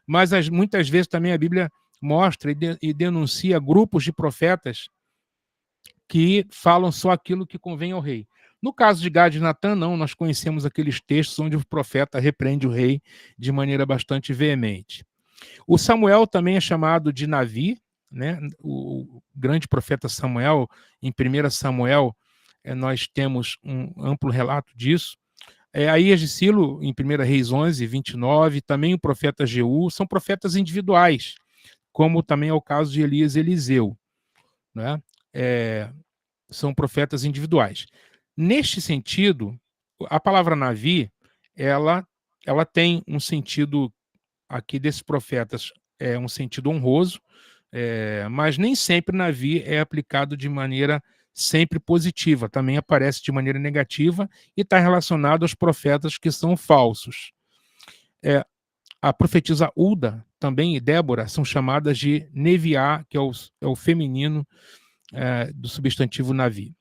Mas muitas vezes também a Bíblia mostra e denuncia grupos de profetas que falam só aquilo que convém ao rei. No caso de Gad e Natã, não, nós conhecemos aqueles textos onde o profeta repreende o rei de maneira bastante veemente. O Samuel também é chamado de Navi, né? O grande profeta Samuel, em 1 Samuel, nós temos um amplo relato disso. Aías de Silo, em 1 Reis 11, 29, também o profeta Jeú, são profetas individuais, como também é o caso de Elias e Eliseu, né? São profetas individuais. Neste sentido, a palavra Navi, ela tem um sentido aqui desses profetas, um sentido honroso, mas nem sempre Navi é aplicado de maneira sempre positiva, também aparece de maneira negativa e está relacionado aos profetas que são falsos. A profetisa Ulda também e Débora são chamadas de Neviá, que é o feminino do substantivo Navi.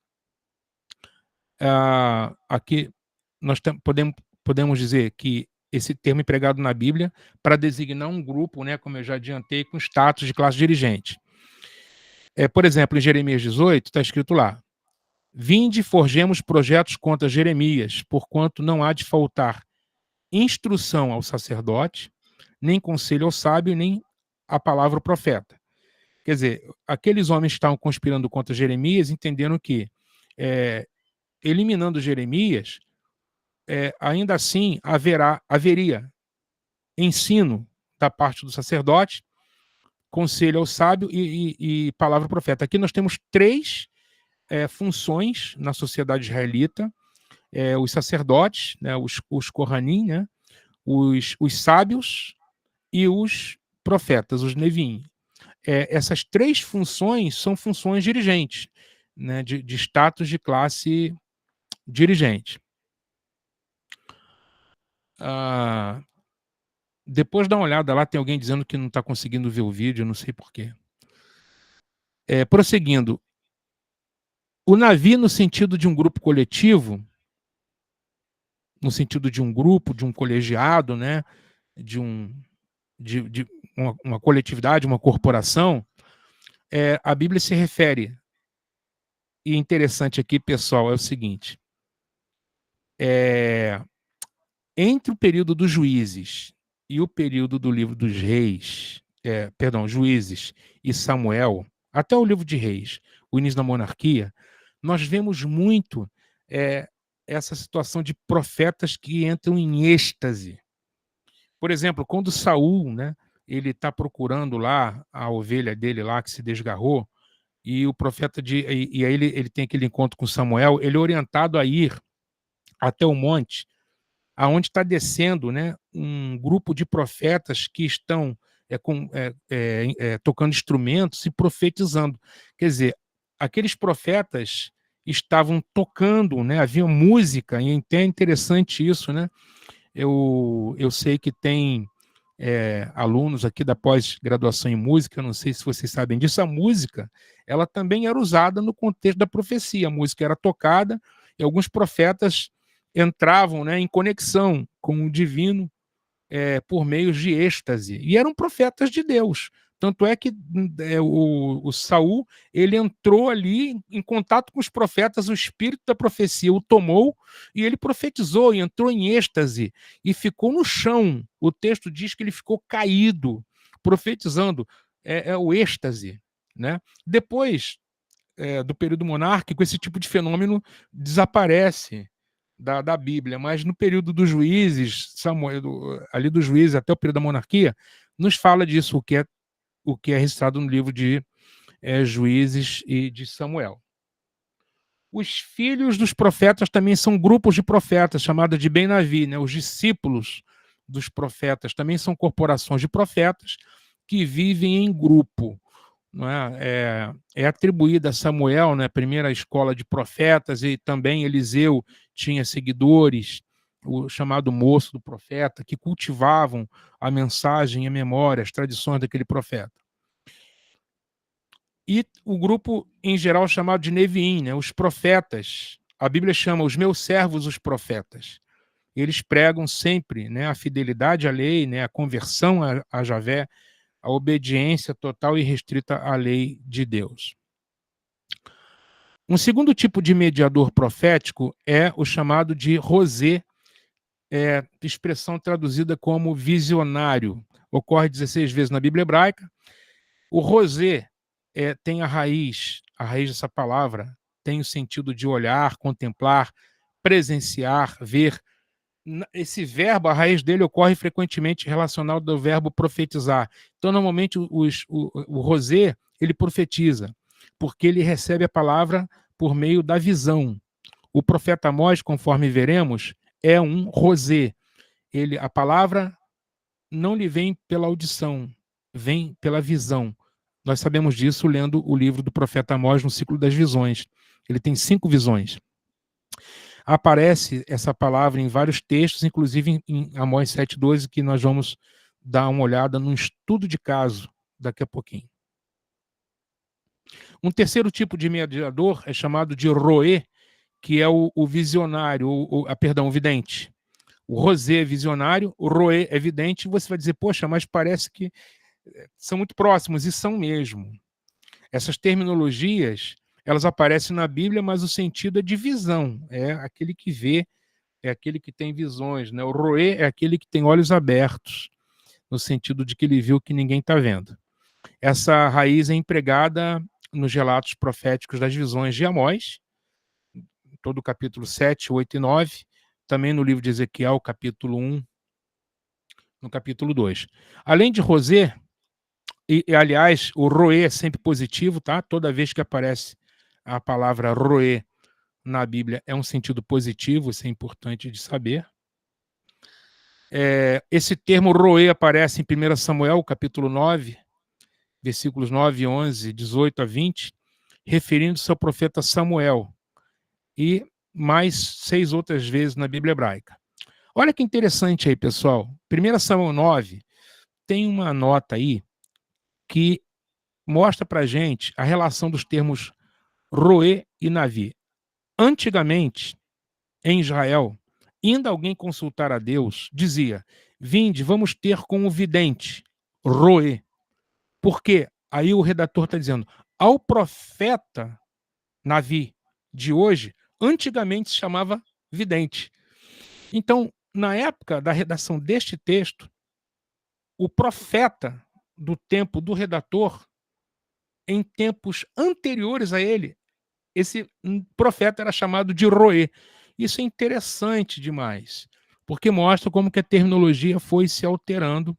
Aqui nós podemos dizer que esse termo empregado na Bíblia para designar um grupo, né, como eu já adiantei, com status de classe dirigente. Por exemplo, em Jeremias 18, está escrito lá: vinde, forjemos projetos contra Jeremias, porquanto não há de faltar instrução ao sacerdote, nem conselho ao sábio, nem a palavra ao profeta. Quer dizer, aqueles homens que estavam conspirando contra Jeremias entenderam que, eliminando Jeremias, ainda assim haveria ensino da parte do sacerdote, conselho ao sábio e palavra ao profeta. Aqui nós temos três funções na sociedade israelita: os sacerdotes, né, os Kohanim, né, os sábios e os profetas, os Neviim. Essas três funções são funções dirigentes, né, de status de classe dirigente. Depois dá uma olhada lá, tem alguém dizendo que não está conseguindo ver o vídeo, não sei porquê. Prosseguindo, o Navi, no sentido de um grupo coletivo, no sentido de um grupo, de um colegiado, né, de uma coletividade, uma corporação, a Bíblia se refere, e interessante aqui, pessoal, é o seguinte: entre o período dos juízes e o período do livro dos reis, Juízes e Samuel, até o livro de Reis, o início da monarquia, nós vemos muito essa situação de profetas que entram em êxtase. Por exemplo, quando Saul, né, ele está procurando lá a ovelha dele lá que se desgarrou, e o profeta e aí ele tem aquele encontro com Samuel, ele é orientado a ir até o monte, aonde está descendo, né, um grupo de profetas que estão tocando instrumentos e profetizando. Quer dizer, aqueles profetas estavam tocando, né, havia música, e é interessante isso, né? Eu sei que tem alunos aqui da pós-graduação em música, eu não sei se vocês sabem disso, a música, ela também era usada no contexto da profecia, a música era tocada, e alguns profetas entravam, né, em conexão com o divino por meio de êxtase, e eram profetas de Deus. Tanto é que o Saul, ele entrou ali em contato com os profetas, o espírito da profecia o tomou e ele profetizou e entrou em êxtase e ficou no chão. O texto diz que ele ficou caído, profetizando. É o êxtase, né? Depois do período monárquico, esse tipo de fenômeno desaparece da Bíblia, mas no período dos juízes, ali dos juízes até o período da monarquia, nos fala disso, o que é registrado no livro de Juízes e de Samuel. Os filhos dos profetas também são grupos de profetas, chamados de Ben-Navi, né? Os discípulos dos profetas também são corporações de profetas que vivem em grupo. Não é atribuída a Samuel, né, a primeira escola de profetas, e também Eliseu tinha seguidores, o chamado moço do profeta, que cultivavam a mensagem e a memória, as tradições daquele profeta. E o grupo, em geral, chamado de Neviim, né, os profetas. A Bíblia chama os meus servos os profetas. Eles pregam sempre, né, a fidelidade à lei, né, a conversão a Javé, a obediência total e restrita à lei de Deus. Um segundo tipo de mediador profético é o chamado de rosé, expressão traduzida como visionário. Ocorre 16 vezes na Bíblia hebraica. O rosé tem a raiz dessa palavra tem o sentido de olhar, contemplar, presenciar, ver. Esse verbo, a raiz dele ocorre frequentemente relacionado ao verbo profetizar. Então, normalmente, o rosé, ele profetiza, porque ele recebe a palavra por meio da visão. O profeta Amós, conforme veremos, é um rosé. A palavra não lhe vem pela audição, vem pela visão. Nós sabemos disso lendo o livro do profeta Amós no ciclo das visões. Ele tem 5 visões. Aparece essa palavra em vários textos, inclusive em Amós 7,12, que nós vamos dar uma olhada num estudo de caso daqui a pouquinho. Um terceiro tipo de mediador é chamado de roé, que é o visionário, o vidente. O rosé é visionário, o roé é vidente, e você vai dizer, poxa, mas parece que são muito próximos, e são mesmo. Essas terminologias, elas aparecem na Bíblia, mas o sentido é de visão, é aquele que vê, é aquele que tem visões, né? O roé é aquele que tem olhos abertos, no sentido de que ele viu que ninguém está vendo. Essa raiz é empregada nos relatos proféticos das visões de Amós, todo o capítulo 7, 8 e 9, também no livro de Ezequiel, capítulo 1, no capítulo 2. Além de rosé, aliás, o roé é sempre positivo, tá? Toda vez que aparece a palavra roé na Bíblia é um sentido positivo, isso é importante de saber. Esse termo roé aparece em 1 Samuel, capítulo 9, versículos 9, 11, 18 a 20, referindo-se ao profeta Samuel, e mais 6 outras vezes na Bíblia hebraica. Olha que interessante aí, pessoal. 1 Samuel 9 tem uma nota aí que mostra para a gente a relação dos termos roé e navi. Antigamente, em Israel, indo alguém consultar a Deus, dizia, vinde, vamos ter com o vidente, roé. Por quê? Aí o redator está dizendo, ao profeta navi de hoje, antigamente se chamava vidente. Então, na época da redação deste texto, o profeta do tempo do redator, em tempos anteriores a ele, esse profeta era chamado de Roê. Isso é interessante demais, porque mostra como que a terminologia foi se alterando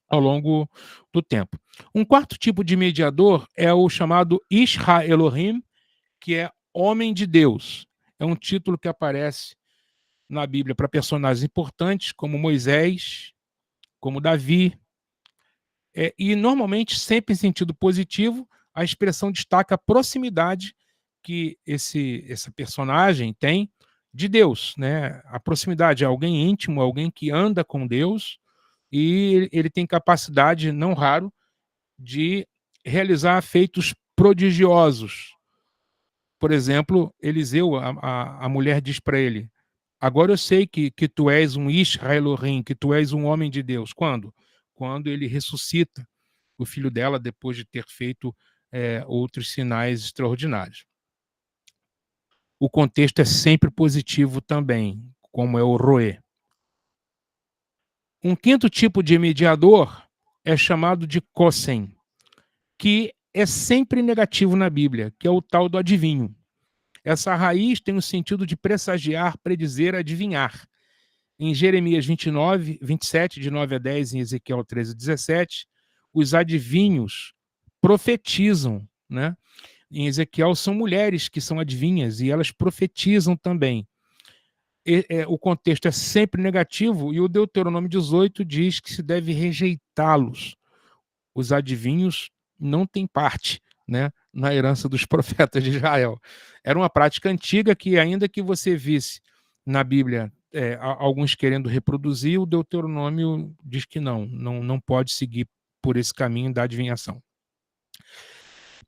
ao longo do tempo. Um quarto tipo de mediador é o chamado Isha Elohim, que é homem de Deus. É um título que aparece na Bíblia para personagens importantes, como Moisés, como Davi, e normalmente sempre em sentido positivo. A expressão destaca a proximidade que esse personagem tem de Deus, né? A proximidade é alguém íntimo, alguém que anda com Deus, e ele tem capacidade, não raro, de realizar feitos prodigiosos. Por exemplo, Eliseu, a mulher diz para ele: agora eu sei que tu és um Israelohim, que tu és um homem de Deus. Quando? Quando ele ressuscita o filho dela depois de ter feito outros sinais extraordinários. O contexto é sempre positivo também, como é o Roê. Um quinto tipo de mediador é chamado de Kosen, que é sempre negativo na Bíblia, que é o tal do adivinho. Essa raiz tem o sentido de pressagiar, predizer, adivinhar. Em Jeremias 29, 27, de 9 a 10, em Ezequiel 13, 17, os adivinhos profetizam, né? Em Ezequiel são mulheres que são adivinhas e elas profetizam também. O contexto é sempre negativo e o Deuteronômio 18 diz que se deve rejeitá-los. Os adivinhos não têm parte, né, na herança dos profetas de Israel. Era uma prática antiga que, ainda que você visse na Bíblia alguns querendo reproduzir, o Deuteronômio diz que não pode seguir por esse caminho da adivinhação.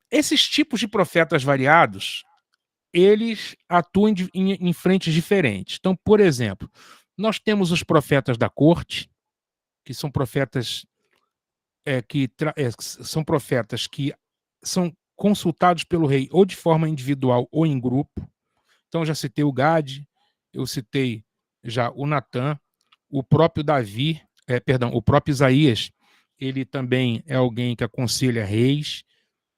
Esses tipos de profetas variados, eles atuam em frentes diferentes. Então, por exemplo, nós temos os profetas da corte, que são profetas são profetas que são consultados pelo rei ou de forma individual ou em grupo. Então, já citei o Gade, eu citei já o Natã, o próprio Davi, o próprio Isaías, ele também é alguém que aconselha reis,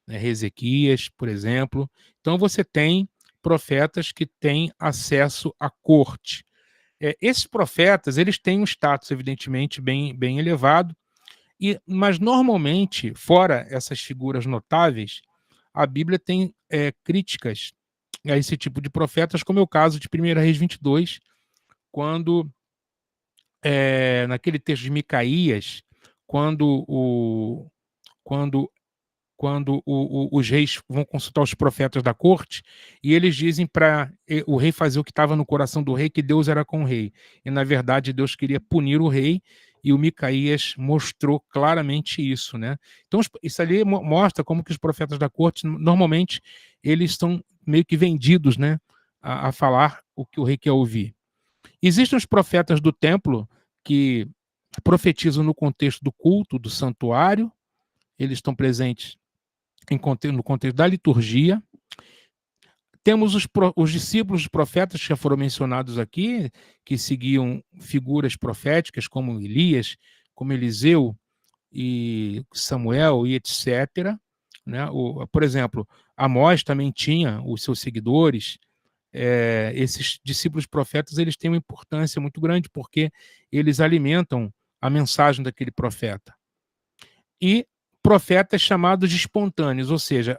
né, Ezequias, por exemplo. Então, você tem profetas que têm acesso à corte. Esses profetas, eles têm um status, evidentemente, bem elevado, mas normalmente, fora essas figuras notáveis, a Bíblia tem críticas a esse tipo de profetas, como é o caso de 1 Reis 22, quando, naquele texto de Micaías, quando os reis vão consultar os profetas da corte, e eles dizem para o rei fazer o que estava no coração do rei, que Deus era com o rei. E, na verdade, Deus queria punir o rei, e o Micaías mostrou claramente isso, né? Então, isso ali mostra como que os profetas da corte, normalmente, eles estão meio que vendidos, né, a falar o que o rei quer ouvir. Existem os profetas do templo que profetizam no contexto do culto, do santuário, eles estão presentes no contexto da liturgia. Temos os discípulos dos profetas que já foram mencionados aqui, que seguiam figuras proféticas como Elias, como Eliseu e Samuel e etc. Né? Por exemplo, Amós também tinha os seus seguidores. Esses discípulos profetas, eles têm uma importância muito grande porque eles alimentam a mensagem daquele profeta. E profetas chamados de espontâneos, ou seja,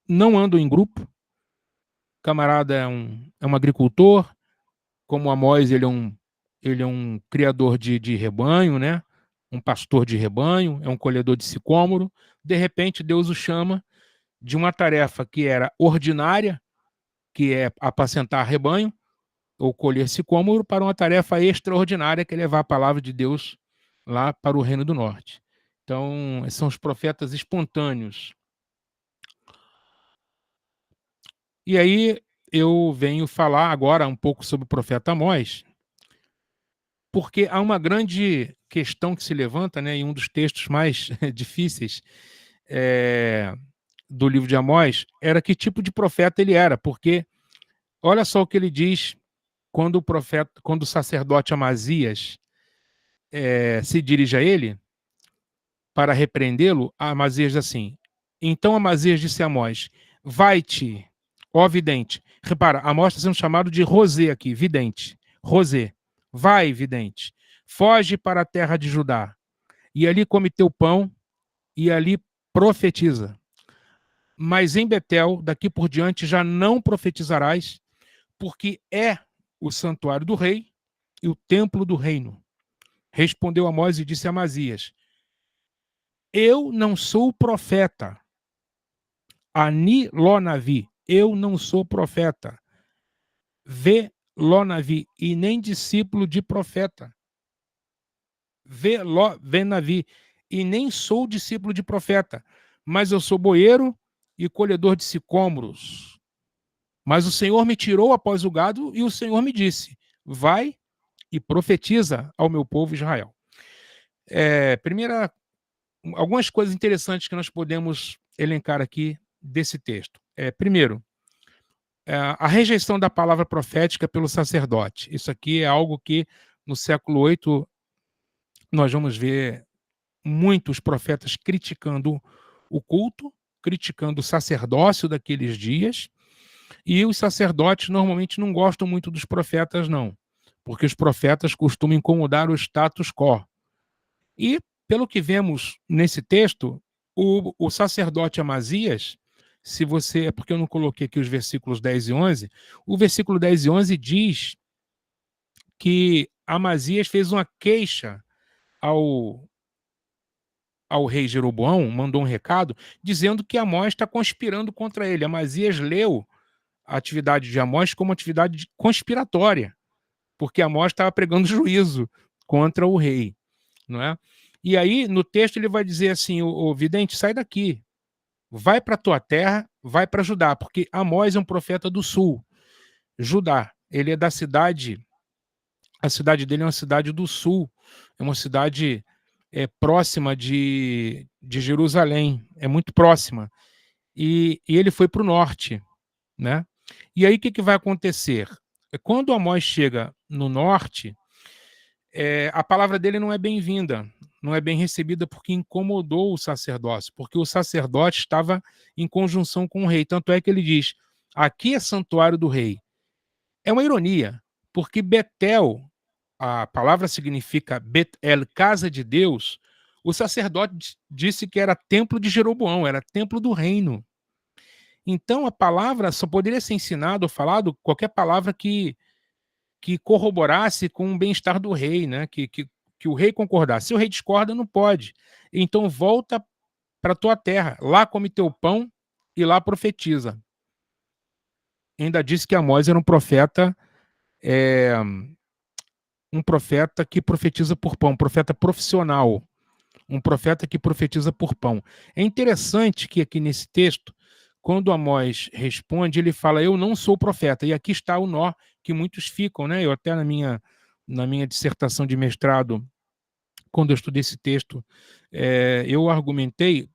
não andam em grupo. O camarada é um agricultor, como Amós, ele é um criador de rebanho, né? Um pastor de rebanho, é um colhedor de sicômoro. De repente, Deus o chama de uma tarefa que era ordinária, que é apacentar rebanho, ou colher sicômoro, para uma tarefa extraordinária, que é levar a palavra de Deus lá para o Reino do Norte. Então, são os profetas espontâneos. E aí eu venho falar agora um pouco sobre o profeta Amós, porque há uma grande questão que se levanta, né, em um dos textos mais difíceis do livro de Amós, era que tipo de profeta ele era, porque olha só o que ele diz quando o sacerdote Amazias se dirige a ele. para repreendê-lo, Amazias diz assim: então Amazias disse a Amós: vai-te, ó vidente. Repara, Amós está sendo chamado de Rosê aqui, vidente. Rosê, vai, vidente, foge para a terra de Judá, e ali come teu pão, e ali profetiza. Mas em Betel, daqui por diante, já não profetizarás, porque é o santuário do rei e o templo do reino. Respondeu Amós e disse a Amazias: eu não sou profeta. Ani Lonavi, eu não sou profeta. Vê Lonavi, e nem discípulo de profeta. Vê Navi, e nem sou discípulo de profeta, mas eu sou boeiro e colhedor de sicômoros. Mas o Senhor me tirou após o gado, e o Senhor me disse: vai e profetiza ao meu povo Israel. Algumas coisas interessantes que nós podemos elencar aqui desse texto. Primeiro, a rejeição da palavra profética pelo sacerdote. Isso aqui é algo que no século VIII nós vamos ver muitos profetas criticando o culto, criticando o sacerdócio daqueles dias, e os sacerdotes normalmente não gostam muito dos profetas, não, porque os profetas costumam incomodar o status quo. E, pelo que vemos nesse texto, o sacerdote Amazias, porque eu não coloquei aqui os versículos 10 e 11, o versículo 10 e 11 diz que Amazias fez uma queixa ao rei Jeroboão, mandou um recado, dizendo que Amós está conspirando contra ele. Amazias leu a atividade de Amós como atividade conspiratória, porque Amós estava pregando juízo contra o rei, não é? E aí, no texto, ele vai dizer assim: o vidente, sai daqui, vai para a tua terra, vai para Judá, porque Amós é um profeta do sul. Judá, ele é da cidade, a cidade dele é uma cidade do sul, é uma cidade próxima de Jerusalém, é muito próxima. E ele foi para o norte, né? E aí, o que vai acontecer? Quando Amós chega no norte, a palavra dele não é bem-vinda, não é bem recebida, porque incomodou o sacerdócio, porque o sacerdote estava em conjunção com o rei. Tanto é que ele diz: aqui é santuário do rei. É uma ironia, porque Betel, a palavra significa Betel, casa de Deus. O sacerdote disse que era templo de Jeroboão, era templo do reino. Então a palavra só poderia ser ensinada ou falado qualquer palavra que corroborasse com o bem-estar do rei, né? Que o rei concordasse. Se o rei discorda, não pode. Então volta para a tua terra, lá come teu pão e lá profetiza. Ainda disse que Amós era um profeta que profetiza por pão, um profeta profissional, um profeta que profetiza por pão. É interessante que aqui nesse texto, quando Amós responde, ele fala: eu não sou profeta. E aqui está o nó que muitos ficam, né? Eu até na minha dissertação de mestrado, quando eu estudei esse texto, eu argumentei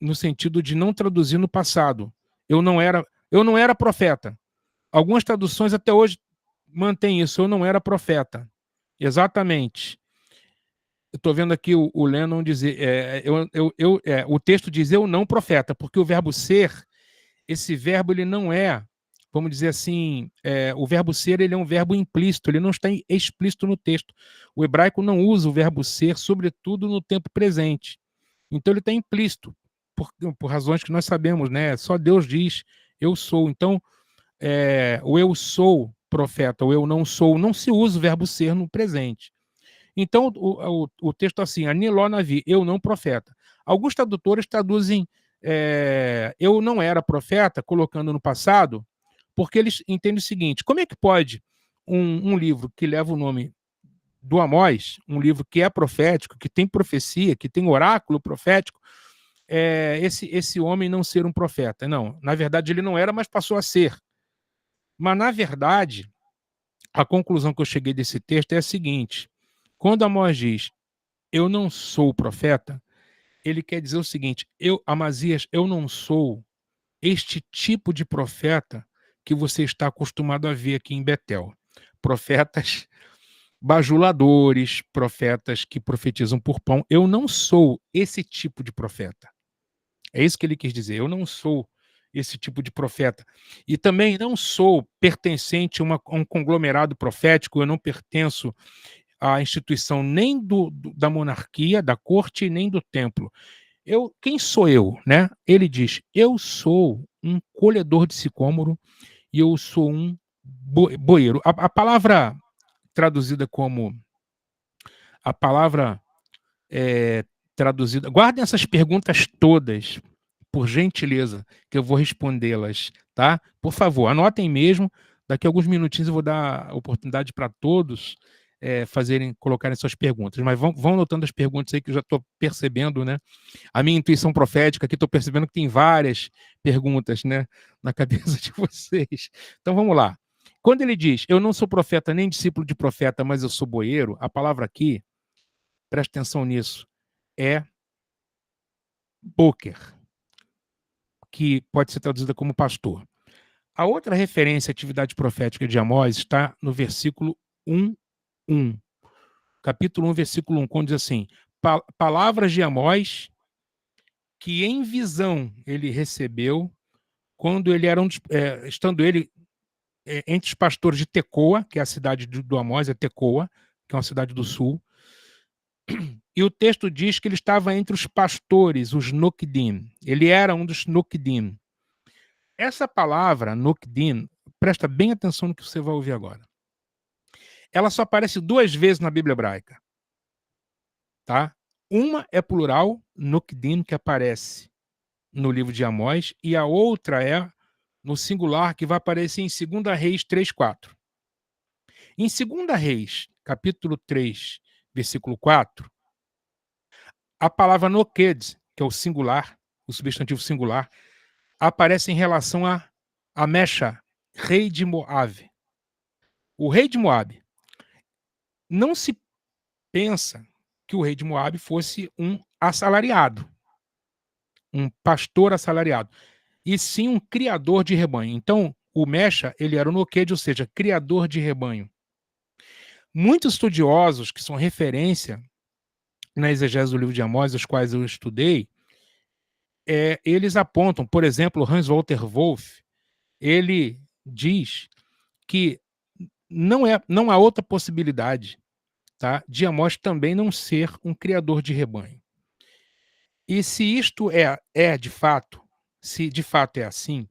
no sentido de não traduzir no passado. Eu não era profeta. Algumas traduções até hoje mantêm isso: eu não era profeta. Exatamente. Eu estou vendo aqui o Lennon dizer, o texto diz eu não profeta, porque o verbo ser, esse verbo ele não é, vamos dizer assim, o verbo ser ele é um verbo implícito, ele não está explícito no texto. O hebraico não usa o verbo ser, sobretudo no tempo presente. Então ele está implícito, por razões que nós sabemos, né? Só Deus diz eu sou. Então, o eu sou profeta, ou eu não sou, não se usa o verbo ser no presente. Então, o texto assim, Aniló Navi, eu não profeta. Alguns tradutores traduzem eu não era profeta, colocando no passado, porque eles entendem o seguinte: como é que pode um livro que leva o nome do Amós, um livro que é profético, que tem profecia, que tem oráculo profético, esse homem não ser um profeta? Não, na verdade ele não era, mas passou a ser. Mas, na verdade, a conclusão que eu cheguei desse texto é a seguinte: quando Amós diz, eu não sou profeta, ele quer dizer o seguinte: Amazias, eu não sou este tipo de profeta que você está acostumado a ver aqui em Betel. Profetas bajuladores, profetas que profetizam por pão. Eu não sou esse tipo de profeta. É isso que ele quis dizer. Eu não sou esse tipo de profeta. E também não sou pertencente a um conglomerado profético, eu não pertenço à instituição nem da monarquia, da corte, nem do templo. Quem sou eu, né? Ele diz, eu sou um colhedor de sicômoro e eu sou um boeiro. A palavra traduzida como... A palavra traduzida... Guardem essas perguntas todas, por gentileza, que eu vou respondê-las, tá? Por favor, anotem mesmo. Daqui a alguns minutinhos eu vou dar a oportunidade para todos colocarem suas perguntas. Mas vão anotando as perguntas aí que eu já estou percebendo, né? A minha intuição profética aqui, estou percebendo que tem várias perguntas, né, na cabeça de vocês. Então vamos lá. Quando ele diz, eu não sou profeta nem discípulo de profeta, mas eu sou boeiro, a palavra aqui, presta atenção nisso, é boker, que pode ser traduzida como pastor. A outra referência à atividade profética de Amós está no versículo 1:1. Capítulo 1, versículo 1, quando diz assim, palavras de Amós que em visão ele recebeu quando ele era estando ele entre os pastores de Tecoa, que é a cidade do Amós, é Tecoa, que é uma cidade do sul, e o texto diz que ele estava entre os pastores, os Nokdim. Ele era um dos Nokdim. Essa palavra, Nokdim, presta bem atenção no que você vai ouvir agora. Ela só aparece 2 vezes na Bíblia hebraica. Tá? Uma é plural, Nokdim, que aparece no livro de Amós, e a outra é no singular, que vai aparecer em 2 Reis 3:4. Em 2 Reis, capítulo 3, versículo 4, a palavra Noked, que é o singular, o substantivo singular, aparece em relação a Mesha, rei de Moabe. O rei de Moabe. Não se pensa que o rei de Moabe fosse um assalariado, um pastor assalariado, e sim um criador de rebanho. Então, o Mesha, ele era o Noked, ou seja, criador de rebanho. Muitos estudiosos que são referência na exegese do livro de Amós, os quais eu estudei, eles apontam, por exemplo, Hans Walter Wolff, ele diz que não há outra possibilidade, tá, de Amós também não ser um criador de rebanho. E se isto é de fato, se de fato é assim,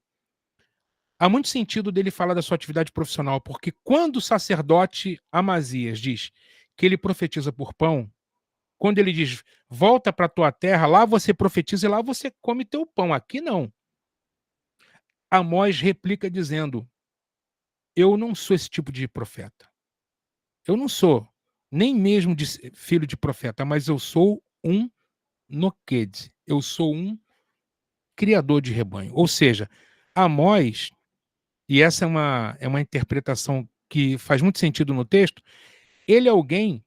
há muito sentido dele falar da sua atividade profissional, porque quando o sacerdote Amazias diz que ele profetiza por pão, quando ele diz, volta para a tua terra, lá você profetiza e lá você come teu pão, aqui não. Amós replica dizendo, eu não sou esse tipo de profeta. Eu não sou nem mesmo filho de profeta, mas eu sou um Noked. Eu sou um criador de rebanho. Ou seja, Amós, e essa é uma interpretação que faz muito sentido no texto, ele é alguém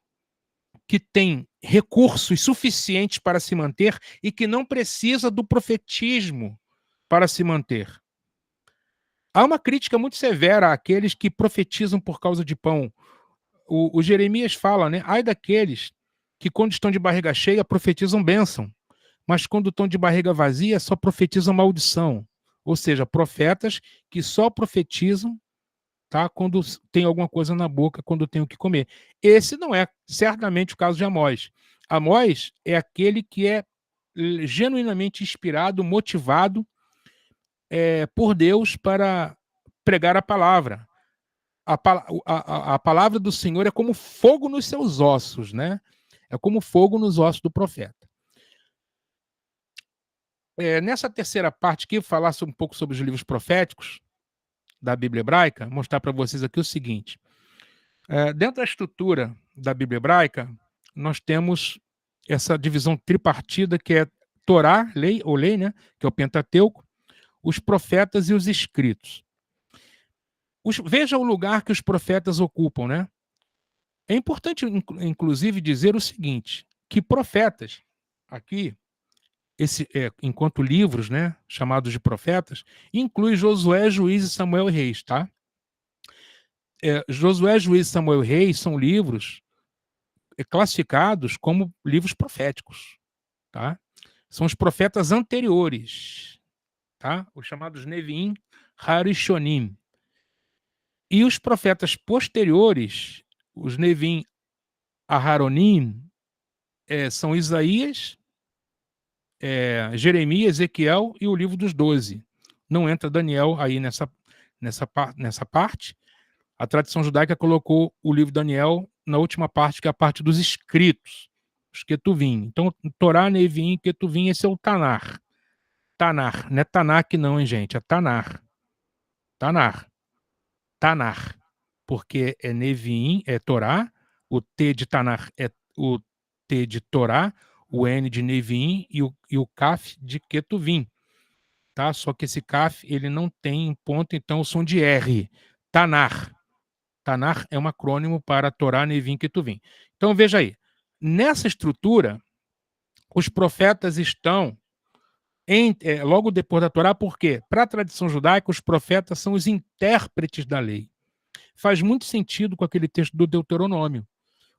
que tem recursos suficientes para se manter e que não precisa do profetismo para se manter. Há uma crítica muito severa àqueles que profetizam por causa de pão. O Jeremias fala, né? Ai daqueles que quando estão de barriga cheia profetizam bênção, mas quando estão de barriga vazia só profetizam maldição. Ou seja, profetas que só profetizam, tá, quando tem alguma coisa na boca, quando tem o que comer. Esse não é certamente o caso de Amós. Amós é aquele que é genuinamente inspirado, motivado por Deus para pregar a palavra. A palavra do Senhor é como fogo nos seus ossos, né? É como fogo nos ossos do profeta. Nessa terceira parte aqui, falar um pouco sobre os livros proféticos da Bíblia hebraica, mostrar para vocês aqui o seguinte. Dentro da estrutura da Bíblia hebraica, nós temos essa divisão tripartida que é Torá, lei, né? Que é o Pentateuco, os profetas e os escritos. Veja o lugar que os profetas ocupam, né? É importante, inclusive, dizer o seguinte, que profetas, aqui, enquanto livros, né, chamados de profetas, inclui Josué, Juízes, Samuel e Reis, tá? Josué, Juízes, Samuel e Reis são livros classificados como livros proféticos, tá? São os profetas anteriores, tá? Os chamados Neviim, Harishonim. E os profetas posteriores, os Neviim, Aharonim, são Isaías, Jeremias, Ezequiel e o livro dos 12. Não entra Daniel aí nessa parte. A tradição judaica colocou o livro de Daniel na última parte, que é a parte dos escritos, os Ketuvim. Então, Torá, Neviim e Ketuvim, esse é o Tanar. Tanar, não é Tanak não, hein, gente? É Tanar. Tanar. Tanar. Porque é Neviim, é Torá, o T de Tanar é o T de Torá, o N de Neviim e o Kaf de Ketuvim. Tá? Só que esse Kaf, ele não tem ponto, então o som de R. Tanar. Tanar é um acrônimo para Torá, Neviim e Ketuvim. Então, veja aí. Nessa estrutura, os profetas estão logo depois da Torá, por quê? Para a tradição judaica, os profetas são os intérpretes da lei. Faz muito sentido com aquele texto do Deuteronômio.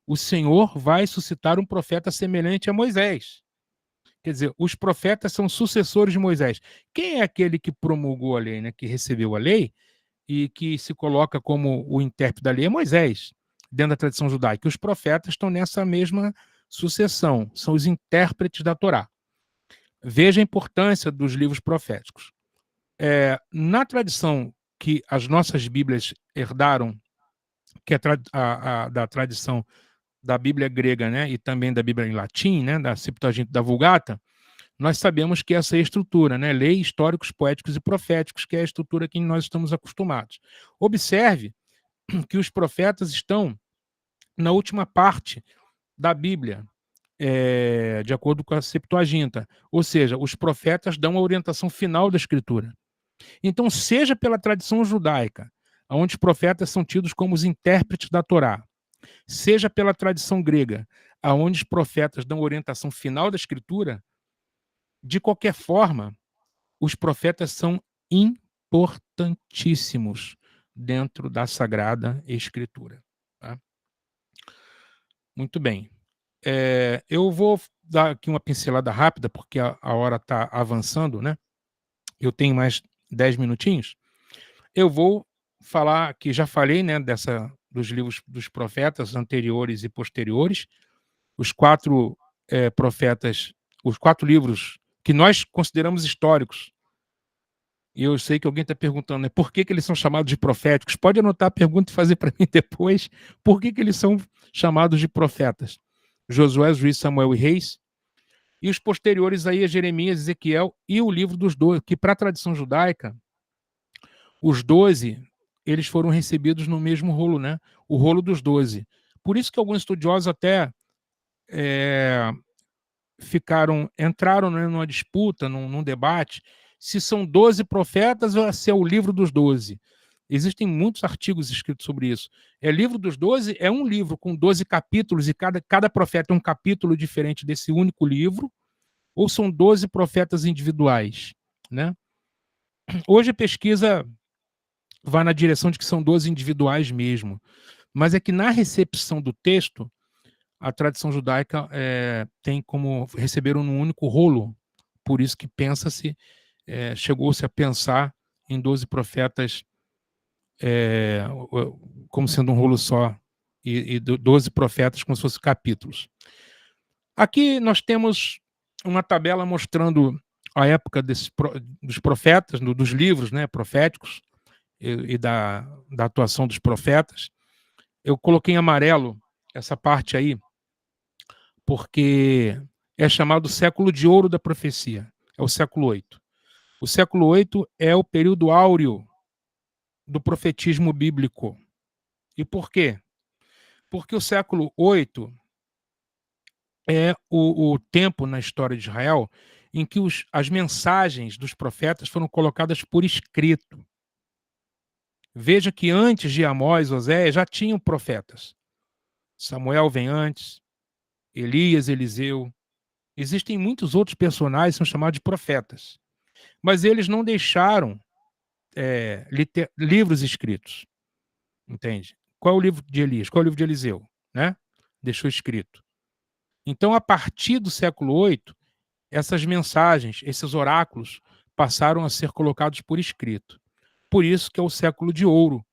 O Senhor vai suscitar um profeta semelhante a Moisés. Quer dizer, os profetas são sucessores de Moisés. Quem é aquele que promulgou a lei, né? Que recebeu a lei e que se coloca como o intérprete da lei? É Moisés, dentro da tradição judaica. Os profetas estão nessa mesma sucessão, são os intérpretes da Torá. Veja a importância dos livros proféticos. Na tradição que as nossas Bíblias herdaram, que é da tradição da Bíblia grega, né, e também da Bíblia em latim, né, da Septuaginta, da Vulgata, nós sabemos que essa é a estrutura, né, lei, históricos, poéticos e proféticos, que é a estrutura que nós estamos acostumados. Observe que os profetas estão na última parte da Bíblia, de acordo com a Septuaginta, ou seja, os profetas dão a orientação final da Escritura. Então, seja pela tradição judaica, onde os profetas são tidos como os intérpretes da Torá, seja pela tradição grega, onde os profetas dão orientação final da Escritura, de qualquer forma, os profetas são importantíssimos dentro da Sagrada Escritura. Tá? Muito bem. Eu vou dar aqui uma pincelada rápida, porque a hora está avançando, né? Eu tenho mais 10 minutinhos. Eu vou falar, que já falei, né, dos livros dos profetas anteriores e posteriores, os 4 profetas, os 4 livros que nós consideramos históricos. E eu sei que alguém está perguntando, né, por que eles são chamados de proféticos? Pode anotar a pergunta e fazer para mim depois. Por que eles são chamados de profetas? Josué, Juízes, Samuel e Reis. E os posteriores aí, Jeremias, Ezequiel e o livro dos 12, que para a tradição judaica, os 12, eles foram recebidos no mesmo rolo, né? O rolo dos 12. Por isso que alguns estudiosos até entraram, né, numa disputa, num debate, se são 12 profetas ou se é o livro dos 12. Existem muitos artigos escritos sobre isso. Livro dos 12 é um livro com 12 capítulos e cada profeta é um capítulo diferente desse único livro, ou são 12 profetas individuais, né? Hoje a pesquisa vai na direção de que são 12 individuais mesmo, mas é que na recepção do texto, a tradição judaica tem como receberam num único rolo, por isso que chegou-se a pensar em 12 profetas como sendo um rolo só, e 12 profetas como se fossem capítulos. Aqui nós temos uma tabela mostrando a época dos profetas, dos livros, né, proféticos, e da atuação dos profetas. Eu coloquei em amarelo essa parte aí, porque é chamado século de ouro da profecia, é o século VIII. O século VIII é o período áureo do profetismo bíblico. E por quê? Porque o século VIII é o tempo na história de Israel em que as mensagens dos profetas foram colocadas por escrito. Veja que antes de Amós, Oséias, já tinham profetas. Samuel vem antes, Elias, Eliseu. Existem muitos outros personagens que são chamados de profetas. Mas eles não deixaram livros escritos. entende? Qual é o livro de Elias? Qual é o livro de Eliseu? Né? Deixou escrito. Então, a partir do século VIII, essas mensagens, esses oráculos, passaram a ser colocados por escrito. Por isso que é o século de ouro.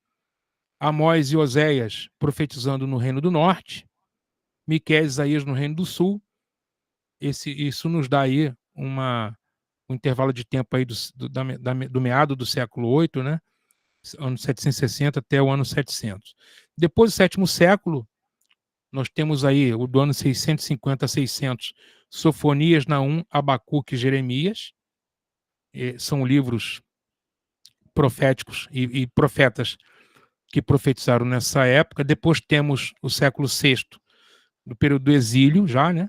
Amós e Oséias profetizando no Reino do Norte, Miqueias e Isaías no Reino do Sul. Isso nos dá aí um intervalo de tempo aí do meado do século VIII, né? Ano 760 até o ano 700. Depois do sétimo século, nós temos aí o do ano 650 a 600, Sofonias, Naum, Abacuque e Jeremias. São livros proféticos e profetas que profetizaram nessa época. Depois temos o século VI, do período do exílio já, né?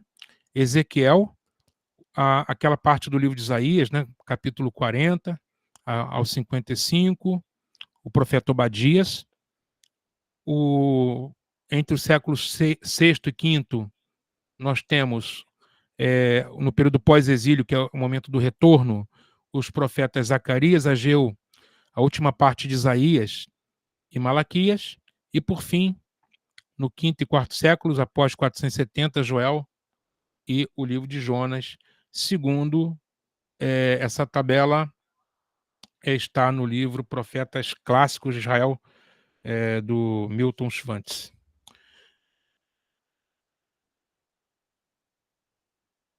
Ezequiel, aquela parte do livro de Isaías, né? Capítulo 40 ao 55, o profeta Obadias. Entre os séculos VI e V, nós temos, no período pós-exílio, que é o momento do retorno, os profetas Zacarias, Ageu, a última parte de Isaías e Malaquias, e por fim, no quinto e quarto séculos, após 470, Joel e o livro de Jonas, segundo essa tabela está no livro Profetas Clássicos de Israel, do Milton Schwantz.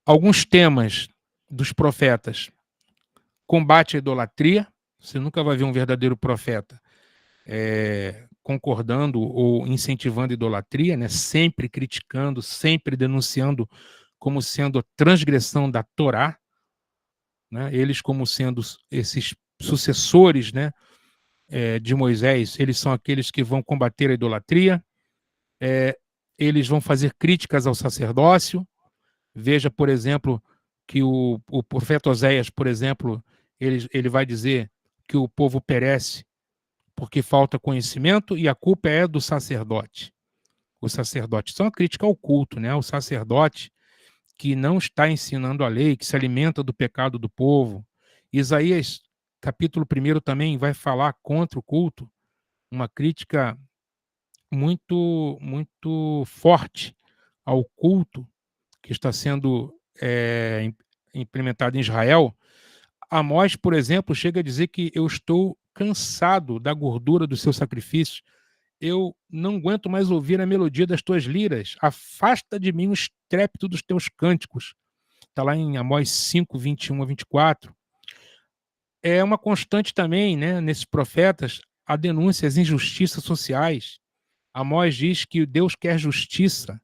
Alguns temas dos profetas: combate à idolatria. Você nunca vai ver um verdadeiro profeta concordando ou incentivando a idolatria, né? Sempre criticando, sempre denunciando como sendo a transgressão da Torá, né? Eles como sendo esses sucessores, né, de Moisés, eles são aqueles que vão combater a idolatria, eles vão fazer críticas ao sacerdócio. Veja, por exemplo, que o profeta Oséias, por exemplo, ele vai dizer que o povo perece porque falta conhecimento e a culpa é do sacerdote. O sacerdote. Isso é uma crítica ao culto, né? O sacerdote que não está ensinando a lei, que se alimenta do pecado do povo. Isaías, capítulo 1 também vai falar contra o culto, uma crítica muito, muito forte ao culto que está sendo implementado em Israel. Amós, por exemplo, chega a dizer que eu estou cansado da gordura dos seus sacrifícios, eu não aguento mais ouvir a melodia das tuas liras, afasta de mim o estrépito dos teus cânticos. Está lá em Amós 5, 21 a 24. É uma constante também, né, nesses profetas, a denúncia às injustiças sociais. Amós diz que Deus quer justiça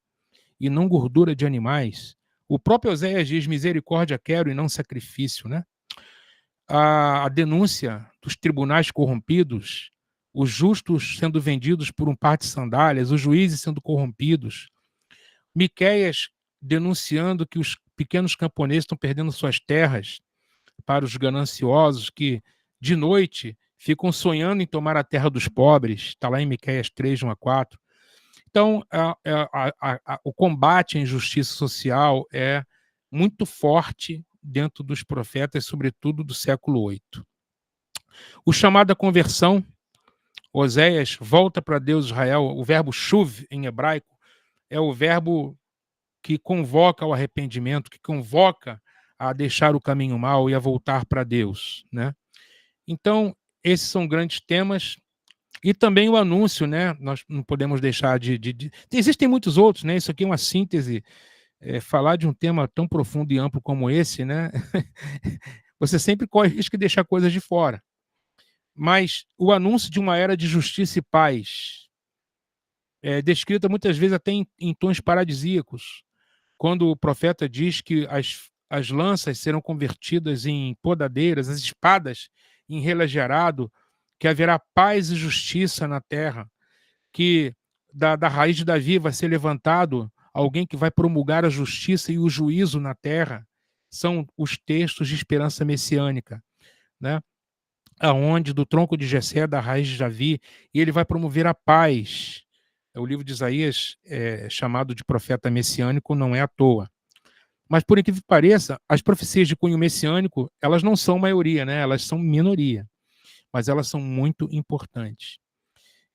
e não gordura de animais. O próprio Oséias diz: misericórdia quero e não sacrifício, né? A denúncia dos tribunais corrompidos, os justos sendo vendidos por um par de sandálias, os juízes sendo corrompidos. Miqueias denunciando que os pequenos camponeses estão perdendo suas terras para os gananciosos que, de noite, ficam sonhando em tomar a terra dos pobres. Está lá em Miqueias 3, 1 a 4. Então, o combate à injustiça social é muito forte dentro dos profetas, sobretudo do século VIII. O chamado à conversão, Oséias volta para Deus Israel. O verbo shuv, em hebraico, é o verbo que convoca ao arrependimento, que convoca a deixar o caminho mau e a voltar para Deus, né? Então, esses são grandes temas. E também o anúncio, né? Nós não podemos deixar Existem muitos outros, né? Isso aqui é uma síntese. Falar de um tema tão profundo e amplo como esse, né? Você sempre corre o risco de deixar coisas de fora. Mas o anúncio de uma era de justiça e paz é descrita muitas vezes até em tons paradisíacos, quando o profeta diz que as lanças serão convertidas em podadeiras, as espadas em relva de arado, que haverá paz e justiça na terra, que da raiz de Davi vai ser levantado alguém que vai promulgar a justiça e o juízo na terra. São os textos de esperança messiânica, né? Aonde do tronco de Jessé, da raiz de Davi, e ele vai promover a paz. O livro de Isaías, chamado de profeta messiânico, não é à toa. Mas, por incrível que pareça, as profecias de cunho messiânico, elas não são maioria, né? Elas são minoria, mas elas são muito importantes.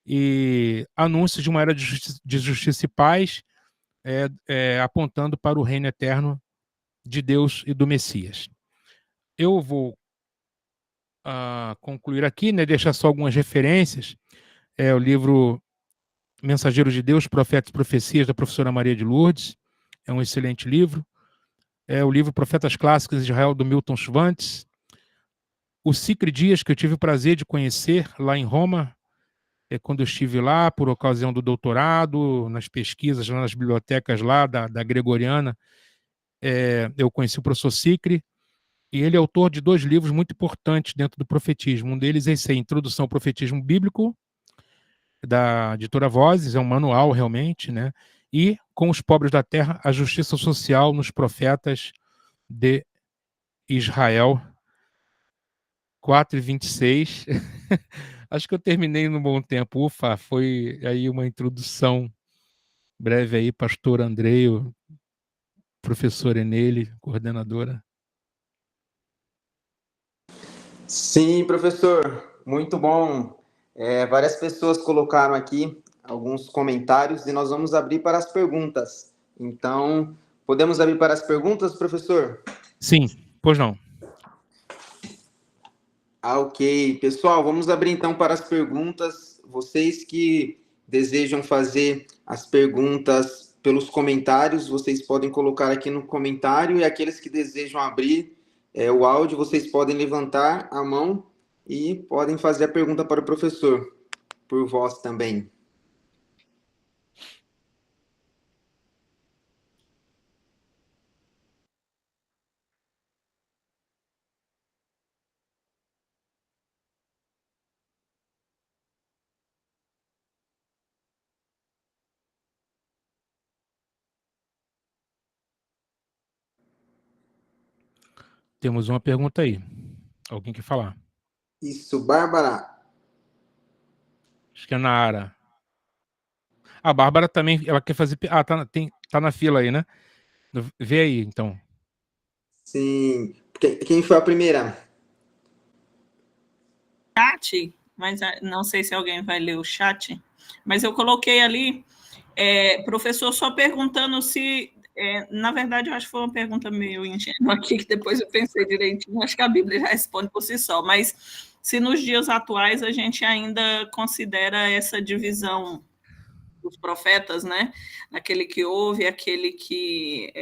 e anúncios de uma era de justiça e paz, apontando para o reino eterno de Deus e do Messias. Eu vou concluir aqui, né, deixar só algumas referências. O livro Mensageiro de Deus, Profetas e Profecias, da professora Maria de Lourdes, é um excelente livro. O livro Profetas Clássicos de Israel, do Milton Schwantz. O Sicre Dias, que eu tive o prazer de conhecer lá em Roma, quando eu estive lá, por ocasião do doutorado, nas pesquisas, lá nas bibliotecas lá da Gregoriana, eu conheci o professor Sicre, e ele é autor de 2 livros muito importantes dentro do profetismo. Um deles é esse, Introdução ao Profetismo Bíblico, da editora Vozes, é um manual realmente, né? E Com os Pobres da Terra, a Justiça Social nos Profetas de Israel, 4:26. Acho que eu terminei no bom tempo. Ufa, foi aí uma introdução breve aí, pastor Andreio, professor Enele, coordenadora. Sim, professor, muito bom. Várias pessoas colocaram aqui alguns comentários e nós vamos abrir para as perguntas. Então, podemos abrir para as perguntas, professor? Sim, pois não. Ok. Pessoal, vamos abrir então para as perguntas. Vocês que desejam fazer as perguntas pelos comentários, vocês podem colocar aqui no comentário, e aqueles que desejam abrir o áudio, vocês podem levantar a mão e podem fazer a pergunta para o professor, por voz também. Temos uma pergunta aí. Alguém quer falar? Isso, Bárbara. Acho que é Nara. A Bárbara também, ela quer fazer... tá na fila aí, né? Vê aí, então. Sim. Quem foi a primeira? Chat, mas não sei se alguém vai ler o chat, mas eu coloquei ali, professor, só perguntando se... na verdade, eu acho que foi uma pergunta meio ingênua aqui, que depois eu pensei direitinho, acho que a Bíblia já responde por si só, mas se nos dias atuais a gente ainda considera essa divisão dos profetas, né? Aquele que ouve, aquele que...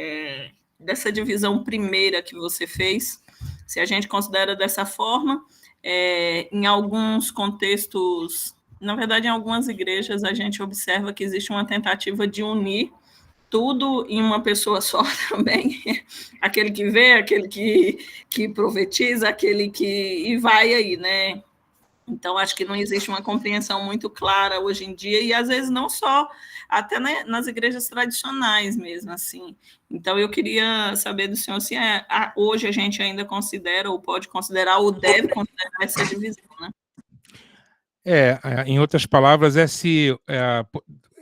dessa divisão primeira que você fez, se a gente considera dessa forma, em alguns contextos, na verdade, em algumas igrejas, a gente observa que existe uma tentativa de unir tudo em uma pessoa só também. Aquele que vê, aquele que profetiza, aquele que... e vai aí, né? Então, acho que não existe uma compreensão muito clara hoje em dia, e às vezes não só, até nas igrejas tradicionais mesmo, assim. Então, eu queria saber do senhor se hoje a gente ainda considera, ou pode considerar, ou deve considerar essa divisão, né? Em outras palavras, se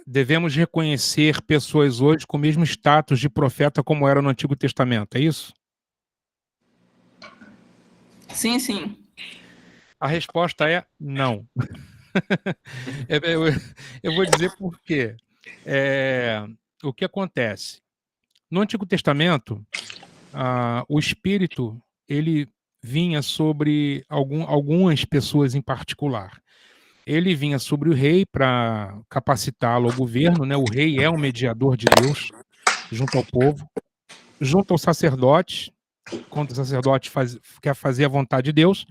devemos reconhecer pessoas hoje com o mesmo status de profeta como era no Antigo Testamento, é isso? Sim, sim. A resposta é não. Eu vou dizer por quê. O que acontece? No Antigo Testamento, o Espírito ele vinha sobre algumas pessoas em particular. Ele vinha sobre o rei para capacitá-lo ao governo, né? O rei é o mediador de Deus junto ao povo, junto ao sacerdote, quando o sacerdote quer fazer a vontade de Deus,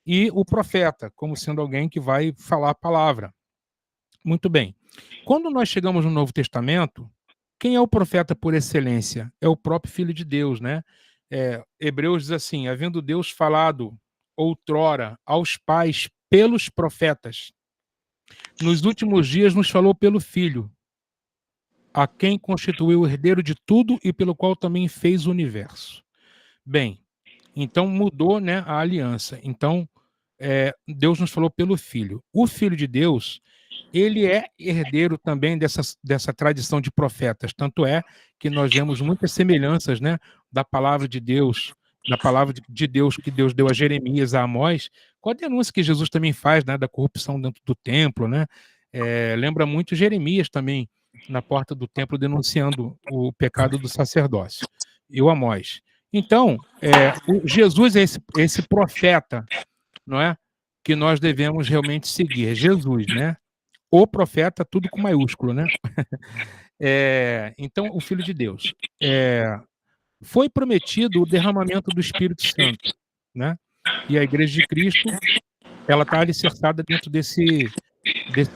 e o profeta, como sendo alguém que vai falar a palavra. Muito bem. Quando nós chegamos no Novo Testamento, quem é o profeta por excelência? É o próprio Filho de Deus, né? Hebreus diz assim: havendo Deus falado outrora aos pais pelos profetas, nos últimos dias nos falou pelo Filho, a quem constituiu o herdeiro de tudo e pelo qual também fez o universo. Bem, então mudou, né, a aliança. Então, Deus nos falou pelo Filho. O Filho de Deus, ele é herdeiro também dessa tradição de profetas. Tanto é que nós vemos muitas semelhanças, né, da palavra de Deus, da palavra de Deus que Deus deu a Jeremias, a Amós, com a denúncia que Jesus também faz, né, da corrupção dentro do templo, né? Lembra muito Jeremias também, na porta do templo, denunciando o pecado do sacerdócio, e o Amós. Então, Jesus é esse profeta, não é? Que nós devemos realmente seguir. É Jesus, né? O profeta, tudo com maiúsculo, né? Então, o Filho de Deus. Foi prometido o derramamento do Espírito Santo, né? E a Igreja de Cristo, ela está alicerçada dentro desse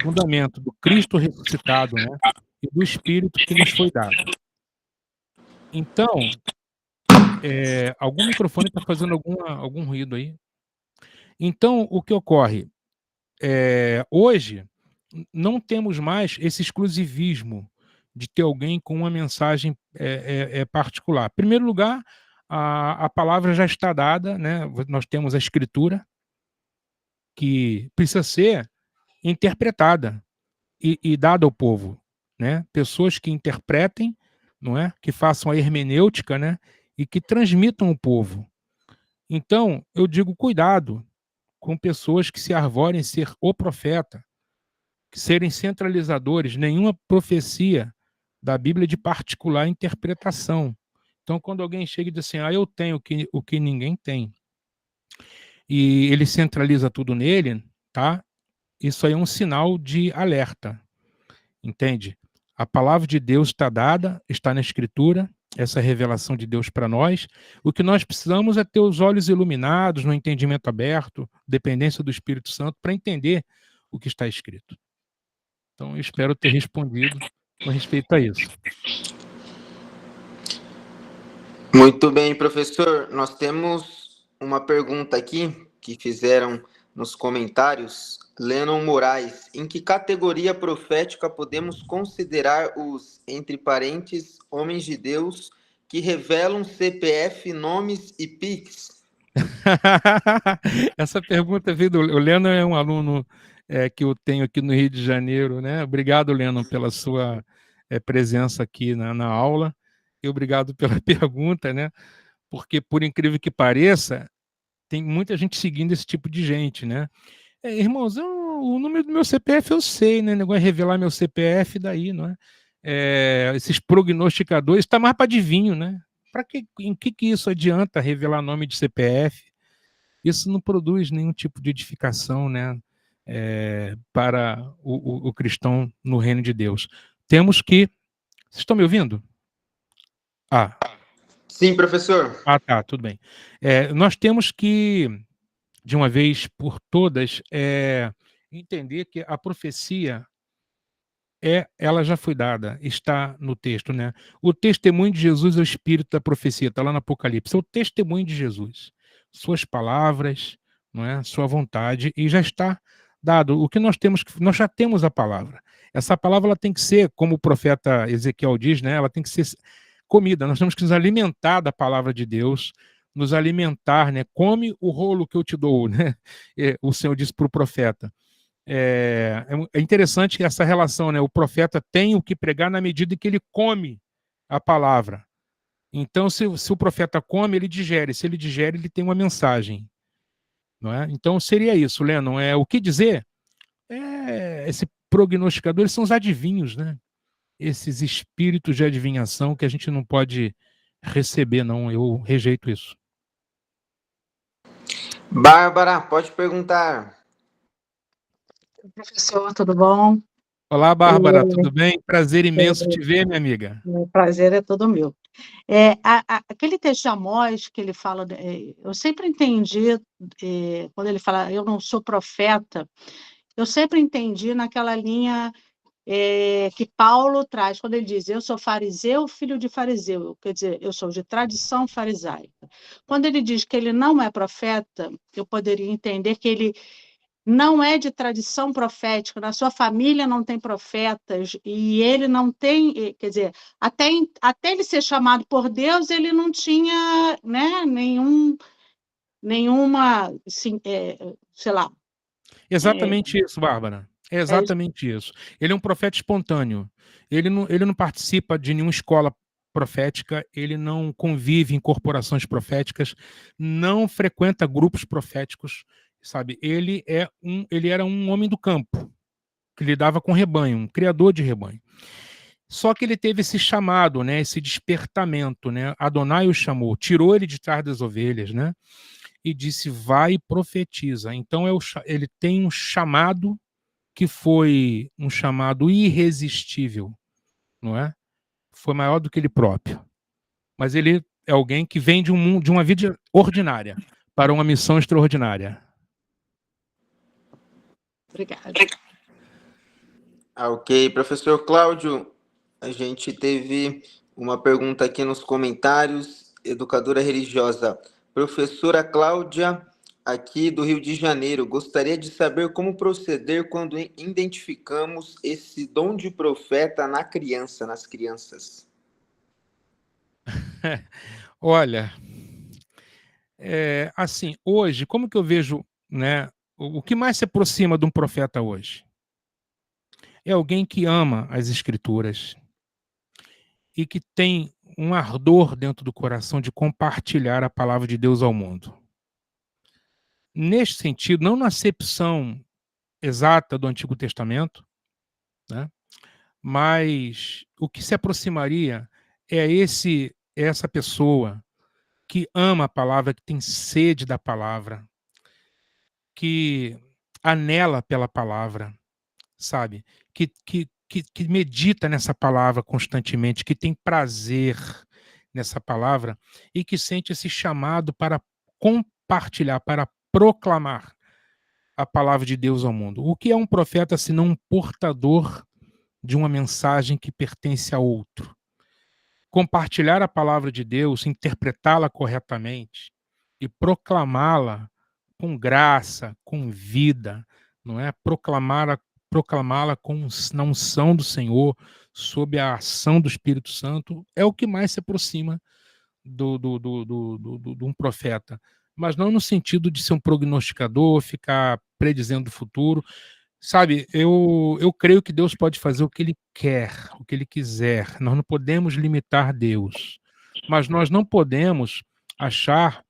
fundamento do Cristo ressuscitado, né? E do Espírito que nos foi dado. Então, algum microfone está fazendo algum ruído aí. Então, o que ocorre? Hoje, não temos mais esse exclusivismo de ter alguém com uma mensagem particular. Em primeiro lugar, a palavra já está dada, né? Nós temos a Escritura, que precisa ser interpretada e dada ao povo, né? Pessoas que interpretem, não é? Que façam a hermenêutica, né? E que transmitam ao povo. Então, eu digo cuidado com pessoas que se arvorem ser o profeta, que serem centralizadores, nenhuma profecia da Bíblia de particular interpretação. Então, quando alguém chega e diz assim, eu tenho o que ninguém tem, e ele centraliza tudo nele, tá? Isso aí é um sinal de alerta, entende? A palavra de Deus está dada, está na Escritura, essa revelação de Deus para nós. O que nós precisamos é ter os olhos iluminados, no entendimento aberto, dependência do Espírito Santo, para entender o que está escrito. Então, eu espero ter respondido com respeito a isso. Muito bem, professor. Nós temos uma pergunta aqui que fizeram nos comentários. Lennon Moraes, em que categoria profética podemos considerar os, entre parênteses, homens de Deus que revelam CPF, nomes e PIX? Essa pergunta veio do... O Lennon é um aluno que eu tenho aqui no Rio de Janeiro, né? Obrigado, Lennon, pela sua presença aqui na aula, e obrigado pela pergunta, né? Porque, por incrível que pareça, tem muita gente seguindo esse tipo de gente, né? Irmãos, o número do meu CPF eu sei, né? Negócio de revelar meu CPF daí, não é? Esses prognosticadores, está mais para adivinho, né? Em que isso adianta revelar nome de CPF? Isso não produz nenhum tipo de edificação, né? Para o cristão no reino de Deus. Temos que... Vocês estão me ouvindo? Sim, professor. Tá, tudo bem. Nós temos que, de uma vez por todas, entender que a profecia ela já foi dada, está no texto, né? O testemunho de Jesus é o espírito da profecia, está lá no Apocalipse, é o testemunho de Jesus, suas palavras, não é? Sua vontade, e já está dado. O que nós já temos a palavra. Essa palavra ela tem que ser, como o profeta Ezequiel diz, né? Ela tem que ser comida. Nós temos que nos alimentar da palavra de Deus, nos alimentar, né? Come o rolo que eu te dou, né? O Senhor disse para o profeta. É interessante essa relação, né? O profeta tem o que pregar na medida que ele come a palavra. Então, se o profeta come, ele digere. Se ele digere, ele tem uma mensagem, não é? Então, seria isso, Lennon. O que dizer? Esse prognosticador, eles são os adivinhos, né? Esses espíritos de adivinhação que a gente não pode receber, não. Eu rejeito isso. Bárbara, pode perguntar. Professor, tudo bom? Olá, Bárbara, tudo bem? Prazer imenso te ver, minha amiga. O prazer é todo meu. Aquele texto de Amós que ele fala, eu sempre entendi, quando ele fala, eu não sou profeta, eu sempre entendi naquela linha que Paulo traz, quando ele diz, eu sou fariseu, filho de fariseu, quer dizer, eu sou de tradição farisaica. Quando ele diz que ele não é profeta, eu poderia entender que ele não é de tradição profética, na sua família não tem profetas, e ele não tem, quer dizer, até ele ser chamado por Deus, ele não tinha, né, nenhuma, assim, sei lá. Exatamente isso, Bárbara. É exatamente isso. Ele é um profeta espontâneo. Ele não participa de nenhuma escola profética, ele não convive em corporações proféticas, não frequenta grupos proféticos, sabe? Ele era um homem do campo, que lidava com rebanho, um criador de rebanho. Só que ele teve esse chamado, né, esse despertamento, né? Adonai o chamou, tirou ele de trás das ovelhas, né? E disse, vai e profetiza. Então ele tem um chamado que foi um chamado irresistível, não é? Foi maior do que ele próprio. Mas ele é alguém que vem de uma vida ordinária para uma missão extraordinária. Obrigada. Ok, professor Cláudio, a gente teve uma pergunta aqui nos comentários, educadora religiosa. Professora Cláudia, aqui do Rio de Janeiro, gostaria de saber como proceder quando identificamos esse dom de profeta nas crianças. Olha, assim, hoje, como que eu vejo, né, o que mais se aproxima de um profeta hoje? É alguém que ama as Escrituras e que tem um ardor dentro do coração de compartilhar a palavra de Deus ao mundo. Neste sentido, não na acepção exata do Antigo Testamento, né, mas o que se aproximaria é essa pessoa que ama a palavra, que tem sede da palavra, que anela pela palavra, sabe? Que medita nessa palavra constantemente, que tem prazer nessa palavra e que sente esse chamado para compartilhar, para proclamar a palavra de Deus ao mundo. O que é um profeta senão um portador de uma mensagem que pertence a outro? Compartilhar a palavra de Deus, interpretá-la corretamente e proclamá-la com graça, com vida, não é? Proclamá-la na unção do Senhor, sob a ação do Espírito Santo, é o que mais se aproxima de um profeta. Mas não no sentido de ser um prognosticador, ficar predizendo o futuro. Sabe, eu creio que Deus pode fazer o que Ele quer, o que Ele quiser. Nós não podemos limitar Deus. Mas nós não podemos achar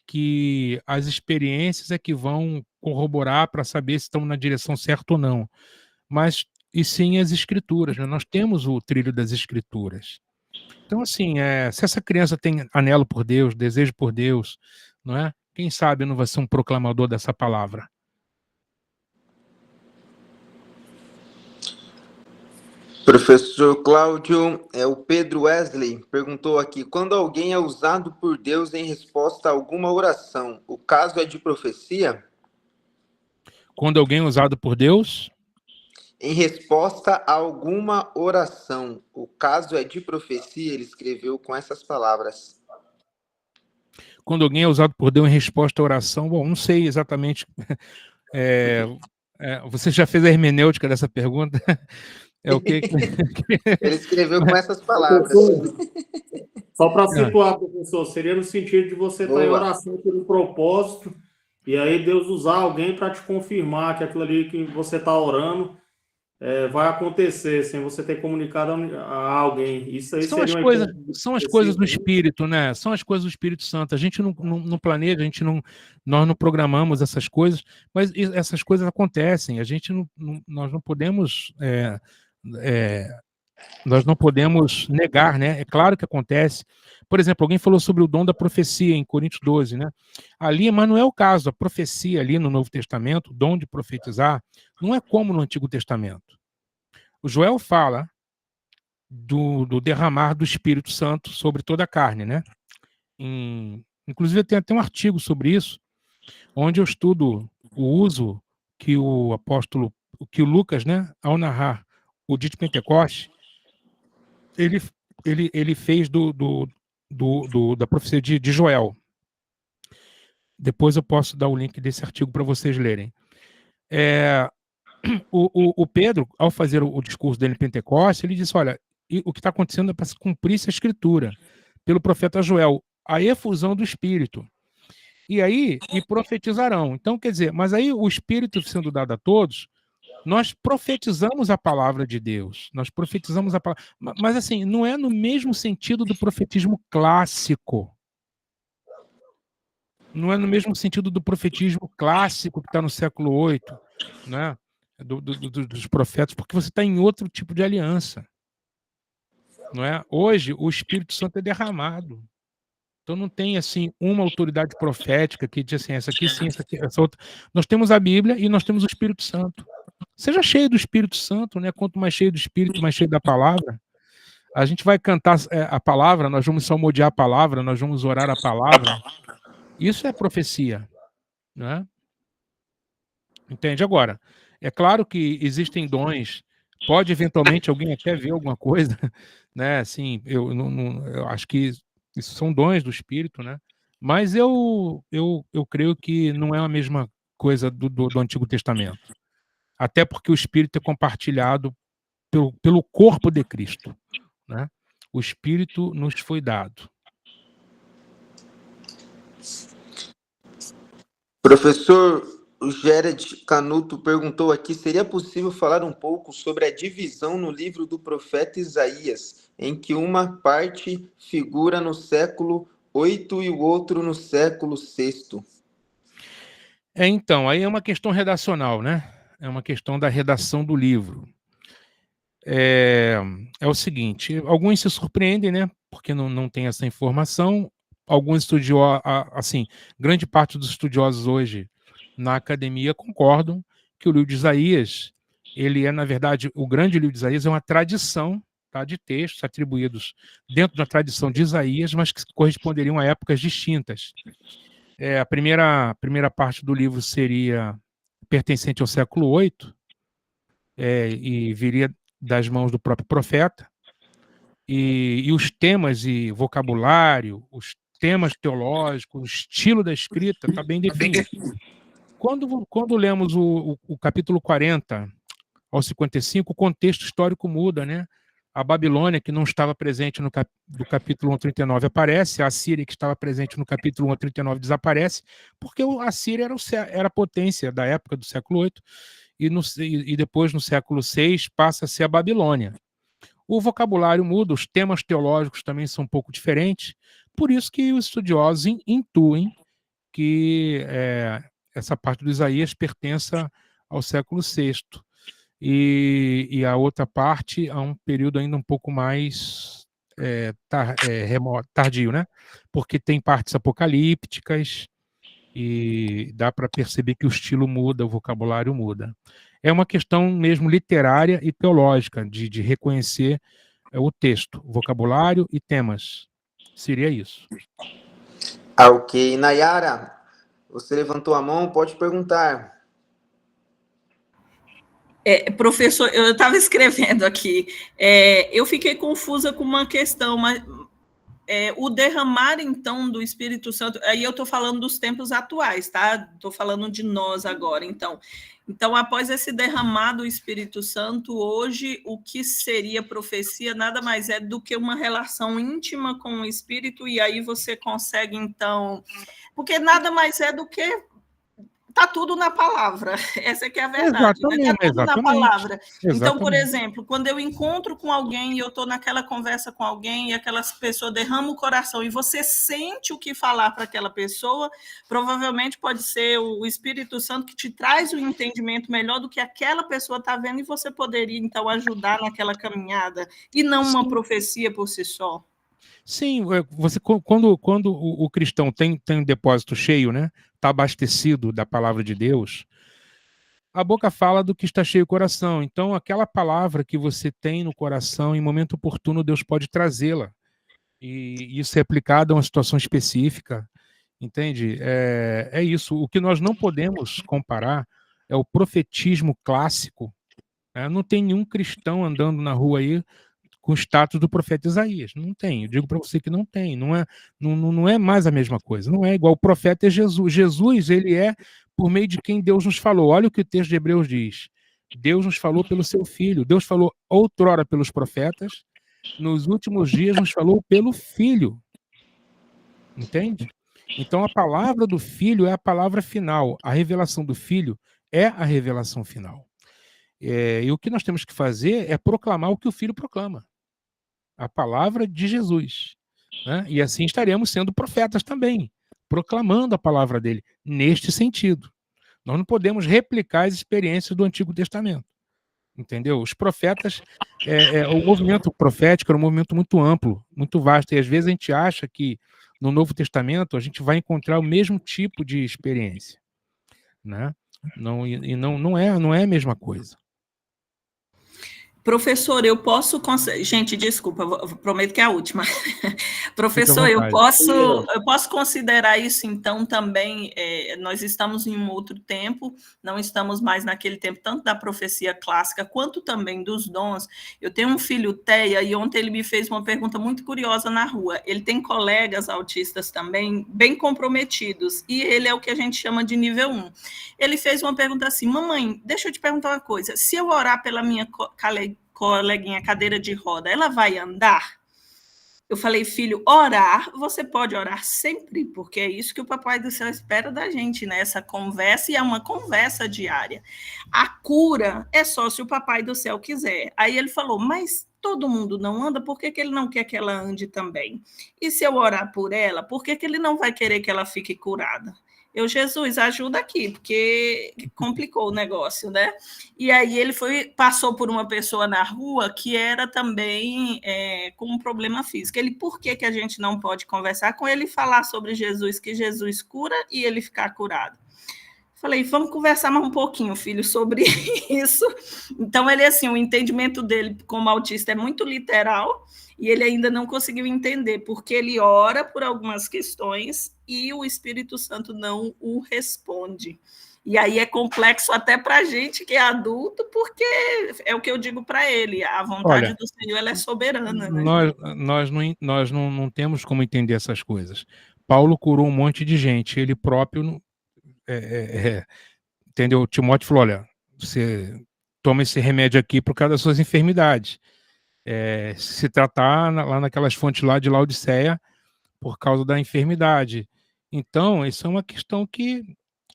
que as experiências é que vão corroborar para saber se estamos na direção certa ou não. Mas, e sim as Escrituras, né? Nós temos o trilho das Escrituras. Então, assim, se essa criança tem anelo por Deus, desejo por Deus, não é? Quem sabe não vai ser um proclamador dessa palavra. Professor Cláudio, o Pedro Wesley perguntou aqui, quando alguém é usado por Deus em resposta a alguma oração, o caso é de profecia? Quando alguém é usado por Deus? Em resposta a alguma oração, o caso é de profecia, ele escreveu com essas palavras. Quando alguém é usado por Deus em resposta à oração, bom, não sei exatamente. Você já fez a hermenêutica dessa pergunta? É o que? Ele escreveu com essas palavras. Só para situar, professor, seria no sentido de você estar em oração por um propósito e aí Deus usar alguém para te confirmar que aquilo ali que você está orando vai acontecer, sem você ter comunicado a alguém. Isso aí são as coisas do Espírito, né? São as coisas do Espírito Santo. A gente não planeja, nós não programamos essas coisas, mas essas coisas acontecem. Nós não podemos nós não podemos negar, né? É claro que acontece. Por exemplo, alguém falou sobre o dom da profecia em Coríntios 12, né? Ali, mas não é o caso. A profecia ali no Novo Testamento, o dom de profetizar, não é como no Antigo Testamento. O Joel fala do derramar do Espírito Santo sobre toda a carne, né? Inclusive, tem até um artigo sobre isso, onde eu estudo o uso que o Lucas, né, ao narrar o dia de Pentecoste, ele fez da profecia de Joel. Depois eu posso dar o link desse artigo para vocês lerem. O Pedro, ao fazer o discurso dele em Pentecostes, ele disse, olha, o que está acontecendo é para se cumprir essa escritura pelo profeta Joel, a efusão do Espírito. E profetizarão. Então, quer dizer, mas aí o Espírito sendo dado a todos, nós profetizamos a palavra de Deus. Nós profetizamos a palavra. Mas, assim, não é no mesmo sentido do profetismo clássico. Não é no mesmo sentido do profetismo clássico que está no século VIII, né? dos profetas, porque você está em outro tipo de aliança. Não é? Hoje, o Espírito Santo é derramado. Então não tem assim uma autoridade profética que diz assim, essa aqui sim, essa aqui, essa outra. Nós temos a Bíblia e nós temos o Espírito Santo. Seja cheio do Espírito Santo, né? Quanto mais cheio do Espírito, mais cheio da palavra. A gente vai cantar a palavra, nós vamos salmodiar a palavra, nós vamos orar a palavra. Isso é profecia, né? Entende? Agora, é claro que existem dons. Pode eventualmente alguém até ver alguma coisa, né? Assim, eu acho que isso são dons do Espírito, né? Mas eu creio que não é a mesma coisa do Antigo Testamento. Até porque o Espírito é compartilhado pelo corpo de Cristo, né? O Espírito nos foi dado. Professor, o Gerard Canuto perguntou aqui, seria possível falar um pouco sobre a divisão no livro do profeta Isaías, em que uma parte figura no século VIII e o outro no século VI? Então, aí é uma questão redacional, né? É uma questão da redação do livro. É o seguinte, alguns se surpreendem, né? Porque não tem essa informação. Alguns estudiosos, assim, grande parte dos estudiosos hoje na academia concordam que o livro de Isaías, ele é, na verdade, o grande livro de Isaías é uma tradição, tá, de textos atribuídos dentro da tradição de Isaías, mas que corresponderiam a épocas distintas. A primeira parte do livro seria pertencente ao século VIII, e viria das mãos do próprio profeta, e os temas e vocabulário, os temas teológicos, o estilo da escrita está bem definido. Quando lemos o capítulo 40 ao 55, o contexto histórico muda, né? A Babilônia, que não estava presente do capítulo 1 ao 39, aparece, a Assíria, que estava presente no capítulo 1 ao 39, desaparece, porque a Assíria era a potência da época do século VIII, e depois, no século VI, passa a ser a Babilônia. O vocabulário muda, os temas teológicos também são um pouco diferentes, por isso que os estudiosos intuem que essa parte do Isaías pertença ao século VI, e a outra parte a um período ainda um pouco mais tardio, né? Porque tem partes apocalípticas, e dá para perceber que o estilo muda, o vocabulário muda. É uma questão mesmo literária e teológica, de reconhecer o texto, vocabulário e temas. Seria isso. Ok. Nayara, você levantou a mão, pode perguntar. Professor, eu estava escrevendo aqui. Eu fiquei confusa com uma questão, mas o derramar, então, do Espírito Santo, aí eu estou falando dos tempos atuais, tá? Estou falando de nós agora, então. Então, após esse derramar do Espírito Santo, hoje, o que seria profecia nada mais é do que uma relação íntima com o Espírito, e aí você consegue, então... Porque nada mais é do que... Está tudo na palavra, essa que é a verdade, está tudo na palavra. Então, por exemplo, quando eu encontro com alguém e eu estou naquela conversa com alguém e aquela pessoa derrama o coração e você sente o que falar para aquela pessoa, provavelmente pode ser o Espírito Santo que te traz um entendimento melhor do que aquela pessoa está vendo, e você poderia, então, ajudar naquela caminhada, e não uma profecia por si só. Sim, quando o cristão tem um depósito cheio, né? Está abastecido da palavra de Deus, a boca fala do que está cheio o coração. Então, aquela palavra que você tem no coração, em momento oportuno, Deus pode trazê-la. E isso é aplicado a uma situação específica, entende? É isso. O que nós não podemos comparar é o profetismo clássico. Não tem nenhum cristão andando na rua aí com o status do profeta Isaías. Não tem. Eu digo para você que não tem. Não é mais a mesma coisa. Não é igual. O profeta é Jesus. Jesus, ele é por meio de quem Deus nos falou. Olha o que o texto de Hebreus diz. Deus nos falou pelo seu Filho. Deus falou outrora pelos profetas. Nos últimos dias nos falou pelo Filho. Entende? Então a palavra do Filho é a palavra final. A revelação do Filho é a revelação final. E o que nós temos que fazer é proclamar o que o Filho proclama. A palavra de Jesus, né? E assim estaremos sendo profetas também, proclamando a palavra dele, neste sentido. Nós não podemos replicar as experiências do Antigo Testamento. Entendeu? Os profetas, o movimento profético era um movimento muito amplo, muito vasto, e às vezes a gente acha que no Novo Testamento a gente vai encontrar o mesmo tipo de experiência, né? Não, e não é a mesma coisa. Professor, eu posso... Gente, desculpa, prometo que é a última. Professor, eu posso considerar isso, então, também... nós estamos em um outro tempo, não estamos mais naquele tempo, tanto da profecia clássica, quanto também dos dons. Eu tenho um filho, Teia, e ontem ele me fez uma pergunta muito curiosa na rua. Ele tem colegas autistas também, bem comprometidos, e ele é o que a gente chama de nível 1. Ele fez uma pergunta assim: mamãe, deixa eu te perguntar uma coisa, se eu orar pela minha coleguinha cadeira de roda, ela vai andar? Eu falei, filho, orar, você pode orar sempre, porque é isso que o Papai do Céu espera da gente, né? Essa conversa, e é uma conversa diária. A cura é só se o Papai do Céu quiser. Aí ele falou, mas todo mundo não anda, por que ele não quer que ela ande também? E se eu orar por ela, por que ele não vai querer que ela fique curada? Jesus, ajuda aqui, porque complicou o negócio, né? E aí ele passou por uma pessoa na rua que era também com um problema físico. Ele, por que a gente não pode conversar com ele e falar sobre Jesus, que Jesus cura e ele ficar curado? Falei, vamos conversar mais um pouquinho, filho, sobre isso. Então, ele, assim, o entendimento dele como autista é muito literal, e ele ainda não conseguiu entender, porque ele ora por algumas questões e o Espírito Santo não o responde. E aí é complexo até para a gente que é adulto, porque é o que eu digo para ele, a vontade do Senhor ela é soberana. Né? Nós não temos como entender essas coisas. Paulo curou um monte de gente, ele próprio... entendeu? Timóteo falou, olha, você toma esse remédio aqui por causa das suas enfermidades. Se tratar lá naquelas fontes lá de Laodiceia por causa da enfermidade. Então, isso é uma questão que,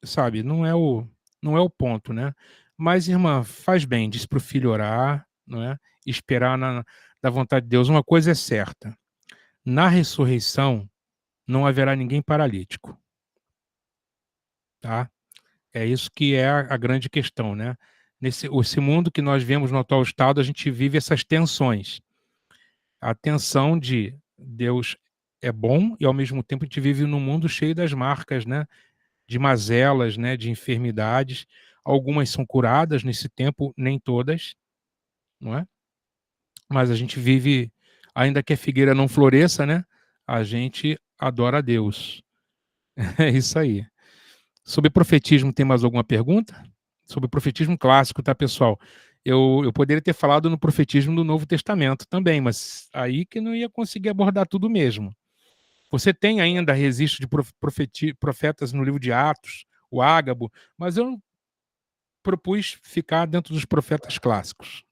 sabe, não é o ponto, né? Mas, irmã, faz bem, diz para o filho orar, não é? Esperar da vontade de Deus. Uma coisa é certa, na ressurreição não haverá ninguém paralítico. Tá? É isso que é a grande questão, né? Esse mundo que nós vemos no atual estado, a gente vive essas tensões. A tensão de Deus é bom e, ao mesmo tempo, a gente vive num mundo cheio das marcas, né? De mazelas, né? De enfermidades. Algumas são curadas nesse tempo, nem todas, não é? Mas a gente vive, ainda que a figueira não floresça, né? A gente adora a Deus. É isso aí. Sobre profetismo, tem mais alguma pergunta? Sobre profetismo clássico, tá, pessoal? Eu poderia ter falado no profetismo do Novo Testamento também, mas aí que não ia conseguir abordar tudo mesmo. Você tem ainda registro de profetas no livro de Atos, o Ágabo, mas eu propus ficar dentro dos profetas clássicos.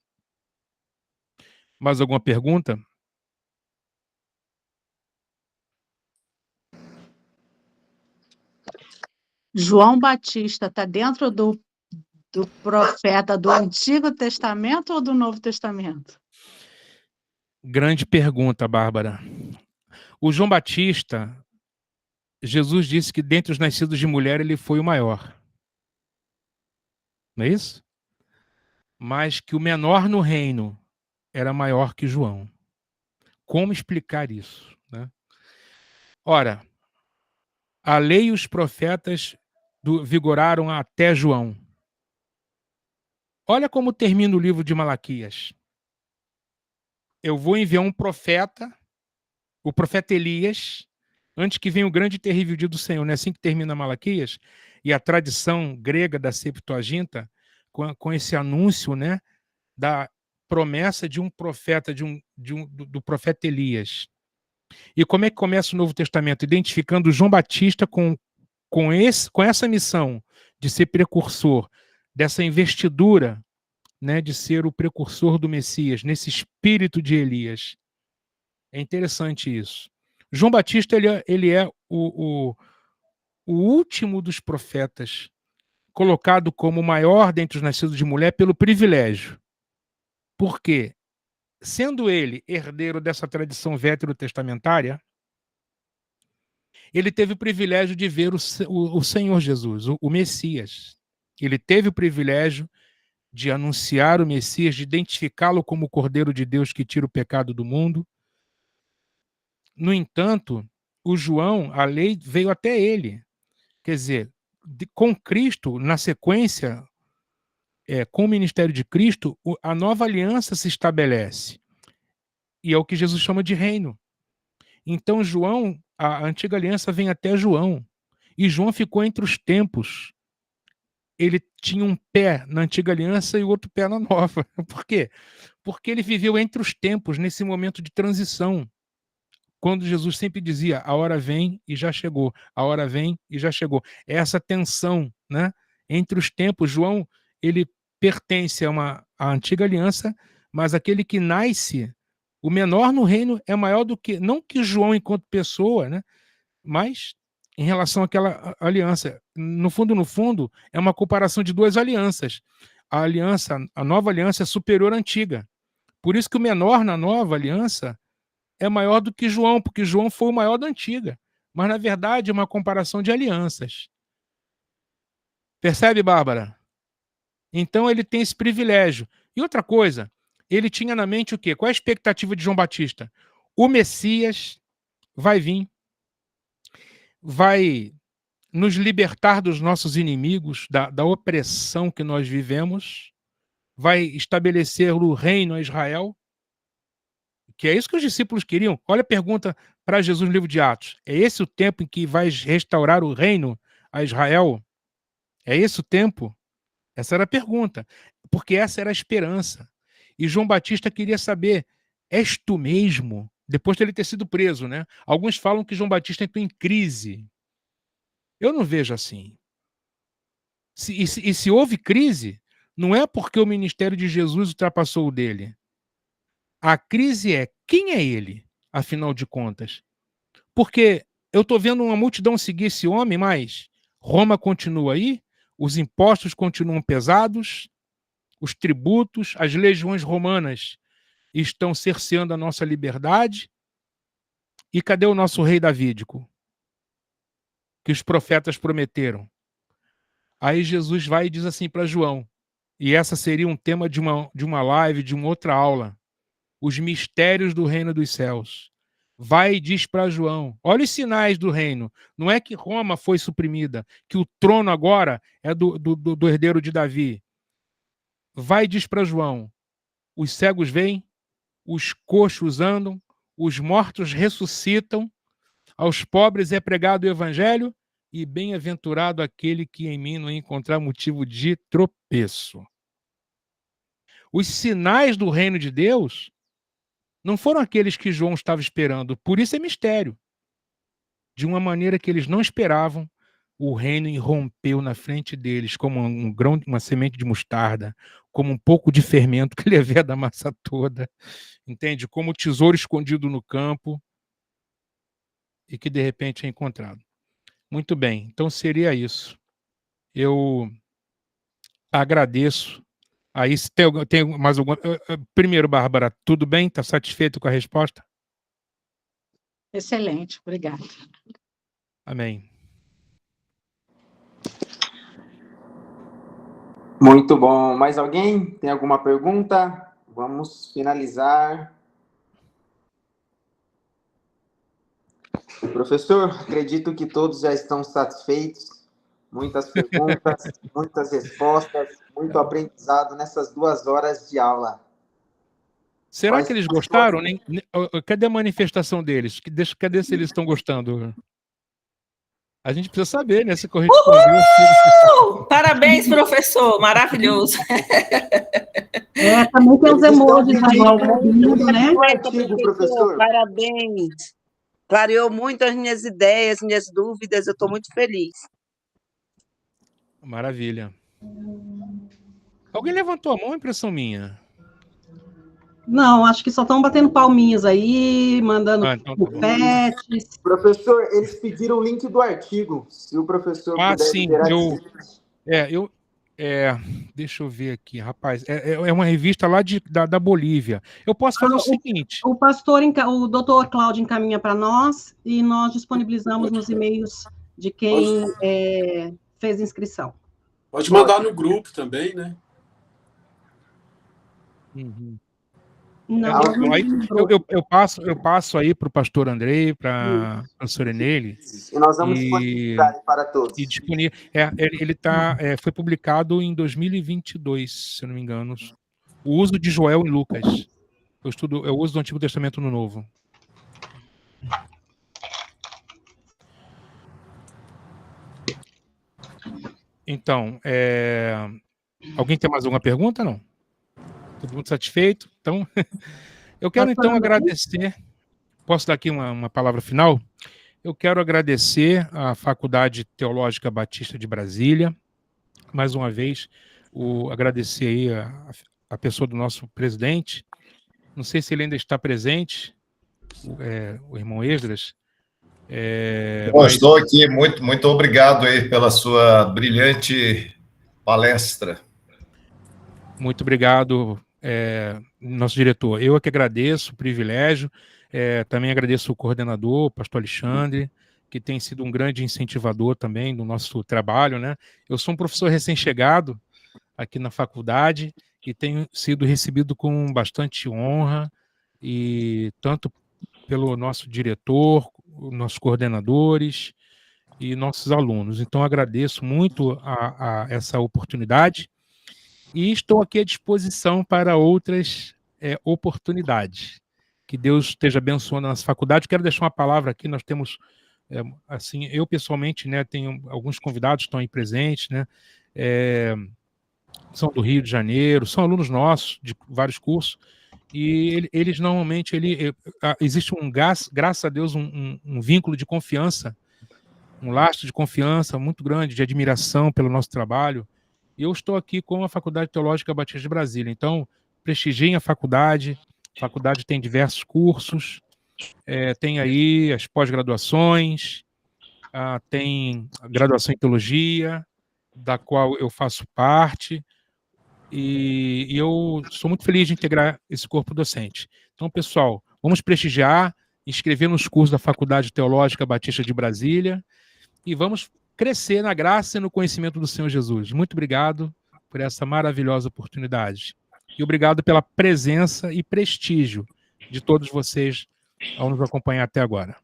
Mais alguma pergunta? João Batista está dentro do profeta do Antigo Testamento ou do Novo Testamento? Grande pergunta, Bárbara. O João Batista, Jesus disse que dentre os nascidos de mulher ele foi o maior. Não é isso? Mas que o menor no reino era maior que João. Como explicar isso? Né? Ora, a lei e os profetas vigoraram até João. Olha como termina o livro de Malaquias. Eu vou enviar um profeta, o profeta Elias, antes que venha o grande e terrível dia do Senhor. Não é assim que termina Malaquias? E a tradição grega da Septuaginta, com esse anúncio, né, da promessa de um profeta, do profeta Elias. E como é que começa o Novo Testamento? Identificando João Batista com essa missão de ser precursor, dessa investidura, né, de ser o precursor do Messias, nesse espírito de Elias. É interessante isso. João Batista ele é o último dos profetas, colocado como o maior dentre os nascidos de mulher pelo privilégio. Por quê? Sendo ele herdeiro dessa tradição veterotestamentária, ele teve o privilégio de ver o Senhor Jesus, o Messias. Ele teve o privilégio de anunciar o Messias, de identificá-lo como o Cordeiro de Deus que tira o pecado do mundo. No entanto, o João, a lei veio até ele. Quer dizer, com Cristo, na sequência, com o ministério de Cristo, a nova aliança se estabelece. E é o que Jesus chama de reino. Então, João, a antiga aliança vem até João. E João ficou entre os tempos. Ele tinha um pé na antiga aliança e o outro pé na nova. Por quê? Porque ele viveu entre os tempos, nesse momento de transição. Quando Jesus sempre dizia, a hora vem e já chegou, a hora vem e já chegou. É essa tensão, né, entre os tempos. João, ele pertence à antiga aliança, mas aquele que nasce, o menor no reino é maior do que, não que João enquanto pessoa, né, mas em relação àquela aliança. No fundo, é uma comparação de duas alianças. A nova aliança é superior à antiga. Por isso que o menor na nova aliança é maior do que João, porque João foi o maior da antiga. Mas, na verdade, é uma comparação de alianças. Percebe, Bárbara? Então, ele tem esse privilégio. E outra coisa, ele tinha na mente o quê? Qual é a expectativa de João Batista? O Messias vai vir, vai nos libertar dos nossos inimigos, da opressão que nós vivemos, vai estabelecer o reino a Israel, que é isso que os discípulos queriam. Olha a pergunta para Jesus no livro de Atos. É esse o tempo em que vai restaurar o reino a Israel? É esse o tempo? Essa era a pergunta, porque essa era a esperança. E João Batista queria saber, és tu mesmo? Depois de ele ter sido preso, né? Alguns falam que João Batista entrou em crise. Eu não vejo assim. Se houve crise, não é porque o ministério de Jesus ultrapassou o dele. A crise é, quem é ele, afinal de contas? Porque eu estou vendo uma multidão seguir esse homem, mas Roma continua aí, os impostos continuam pesados, os tributos, as legiões romanas estão cerceando a nossa liberdade. E cadê o nosso rei davídico? Que os profetas prometeram. Aí Jesus vai e diz assim para João, e essa seria um tema de uma live, de uma outra aula, os mistérios do reino dos céus. Vai e diz para João, olha os sinais do reino. Não é que Roma foi suprimida, que o trono agora é do herdeiro de Davi. Vai e diz para João, os cegos veem, os coxos andam, os mortos ressuscitam, aos pobres é pregado o evangelho, e bem-aventurado aquele que em mim não encontrar motivo de tropeço. Os sinais do reino de Deus não foram aqueles que João estava esperando, por isso é mistério. De uma maneira que eles não esperavam, o reino irrompeu na frente deles como um grão, uma semente de mostarda, como um pouco de fermento que levea da massa toda, entende? Como tesouro escondido no campo e que de repente é encontrado. Muito bem, então seria isso. Eu agradeço. Aí, se tem mais alguma... Primeiro, Bárbara, tudo bem? Está satisfeito com a resposta? Excelente, obrigada. Amém. Muito bom. Mais alguém? Tem alguma pergunta? Vamos finalizar. Professor, acredito que todos já estão satisfeitos. Muitas perguntas, muitas respostas, muito aprendizado nessas 2 horas de aula. Será que eles gostaram? Cadê a manifestação deles? Cadê se eles estão gostando? A gente precisa saber, né? Se correspondeu. Parabéns, professor. Maravilhoso. Também tem os emojis aí, né? Professor, parabéns. Clareou muito as minhas ideias, minhas dúvidas. Eu estou muito feliz. Maravilha. Alguém levantou a mão, impressão minha? Não, acho que só estão batendo palminhas aí, mandando confetes. Professor, eles pediram o link do artigo. Se o professor puder... Sim. Deixa eu ver aqui, rapaz. É uma revista lá da Bolívia. Eu posso fazer o seguinte... O doutor Cláudio encaminha para nós e nós disponibilizamos nos e-mails de quem fez inscrição. Pode mandar no grupo também, né? Uhum. Não, Aí, eu passo aí para o pastor Andrei, para a professora Enele. E nós vamos disponibilizar para todos. E disponível. Foi publicado em 2022, se eu não me engano. O uso de Joel em Lucas. Eu uso do Antigo Testamento no Novo. Então, alguém tem mais alguma pergunta, não? Todo mundo satisfeito? Então, eu quero então agradecer. Posso dar aqui uma palavra final? Eu quero agradecer à Faculdade Teológica Batista de Brasília, mais uma vez, agradecer aí a pessoa do nosso presidente. Não sei se ele ainda está presente, o irmão Esdras. Estou aqui, muito obrigado aí pela sua brilhante palestra. Muito obrigado, nosso diretor. Eu é que agradeço o privilégio, também agradeço o coordenador, o pastor Alexandre, que tem sido um grande incentivador também do nosso trabalho, né? Eu sou um professor recém-chegado aqui na faculdade e tenho sido recebido com bastante honra, e tanto pelo nosso diretor, nossos coordenadores e nossos alunos. Então, agradeço muito a essa oportunidade e estou aqui à disposição para outras oportunidades. Que Deus esteja abençoando a nossa faculdade. Quero deixar uma palavra aqui, nós temos, assim, eu pessoalmente, né, tenho alguns convidados que estão aí presentes, né, são do Rio de Janeiro, são alunos nossos de vários cursos, e eles normalmente, existe graças a Deus, um vínculo de confiança, um lastro de confiança muito grande, de admiração pelo nosso trabalho. E eu estou aqui com a Faculdade Teológica Batista de Brasília. Então, prestigiem a faculdade tem diversos cursos, tem aí as pós-graduações, tem a graduação em teologia, da qual eu faço parte, e eu sou muito feliz de integrar esse corpo docente. Então, pessoal, vamos prestigiar, inscrever nos cursos da Faculdade Teológica Batista de Brasília e vamos crescer na graça e no conhecimento do Senhor Jesus. Muito obrigado por essa maravilhosa oportunidade. E obrigado pela presença e prestígio de todos vocês ao nos acompanhar até agora.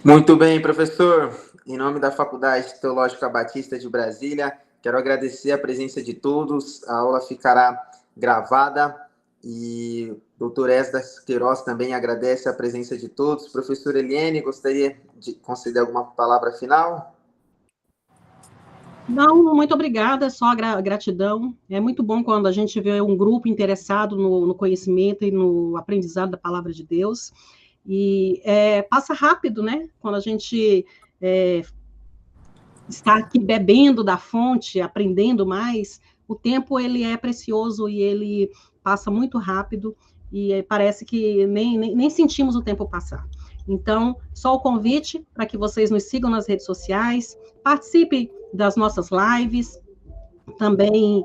Muito bem, professor. Em nome da Faculdade Teológica Batista de Brasília, quero agradecer a presença de todos. A aula ficará gravada e o doutor Esdras Queiroz também agradece a presença de todos. Professora Eliane, gostaria de conceder alguma palavra final? Não, muito obrigada, só gratidão. É muito bom quando a gente vê um grupo interessado no conhecimento e no aprendizado da palavra de Deus. E passa rápido, né? Quando a gente está aqui bebendo da fonte, aprendendo mais, o tempo ele é precioso e ele passa muito rápido e parece que nem sentimos o tempo passar. Então, só o convite para que vocês nos sigam nas redes sociais, participem das nossas lives, também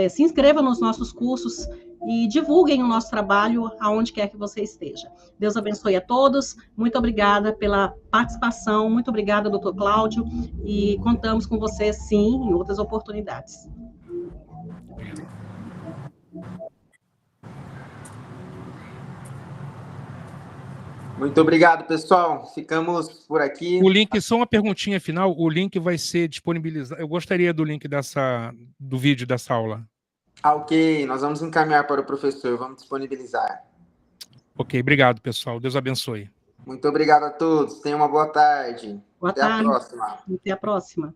se inscrevam nos nossos cursos e divulguem o nosso trabalho aonde quer que você esteja. Deus abençoe a todos, muito obrigada pela participação, muito obrigada, doutor Cláudio, e contamos com você, sim, em outras oportunidades. Muito obrigado, pessoal. Ficamos por aqui. O link, só uma perguntinha final, o link vai ser disponibilizado. Eu gostaria do link do vídeo dessa aula. Ok, nós vamos encaminhar para o professor, vamos disponibilizar. Ok, obrigado, pessoal. Deus abençoe. Muito obrigado a todos. Tenham uma boa tarde. Boa Até tarde. a próxima. Até a próxima.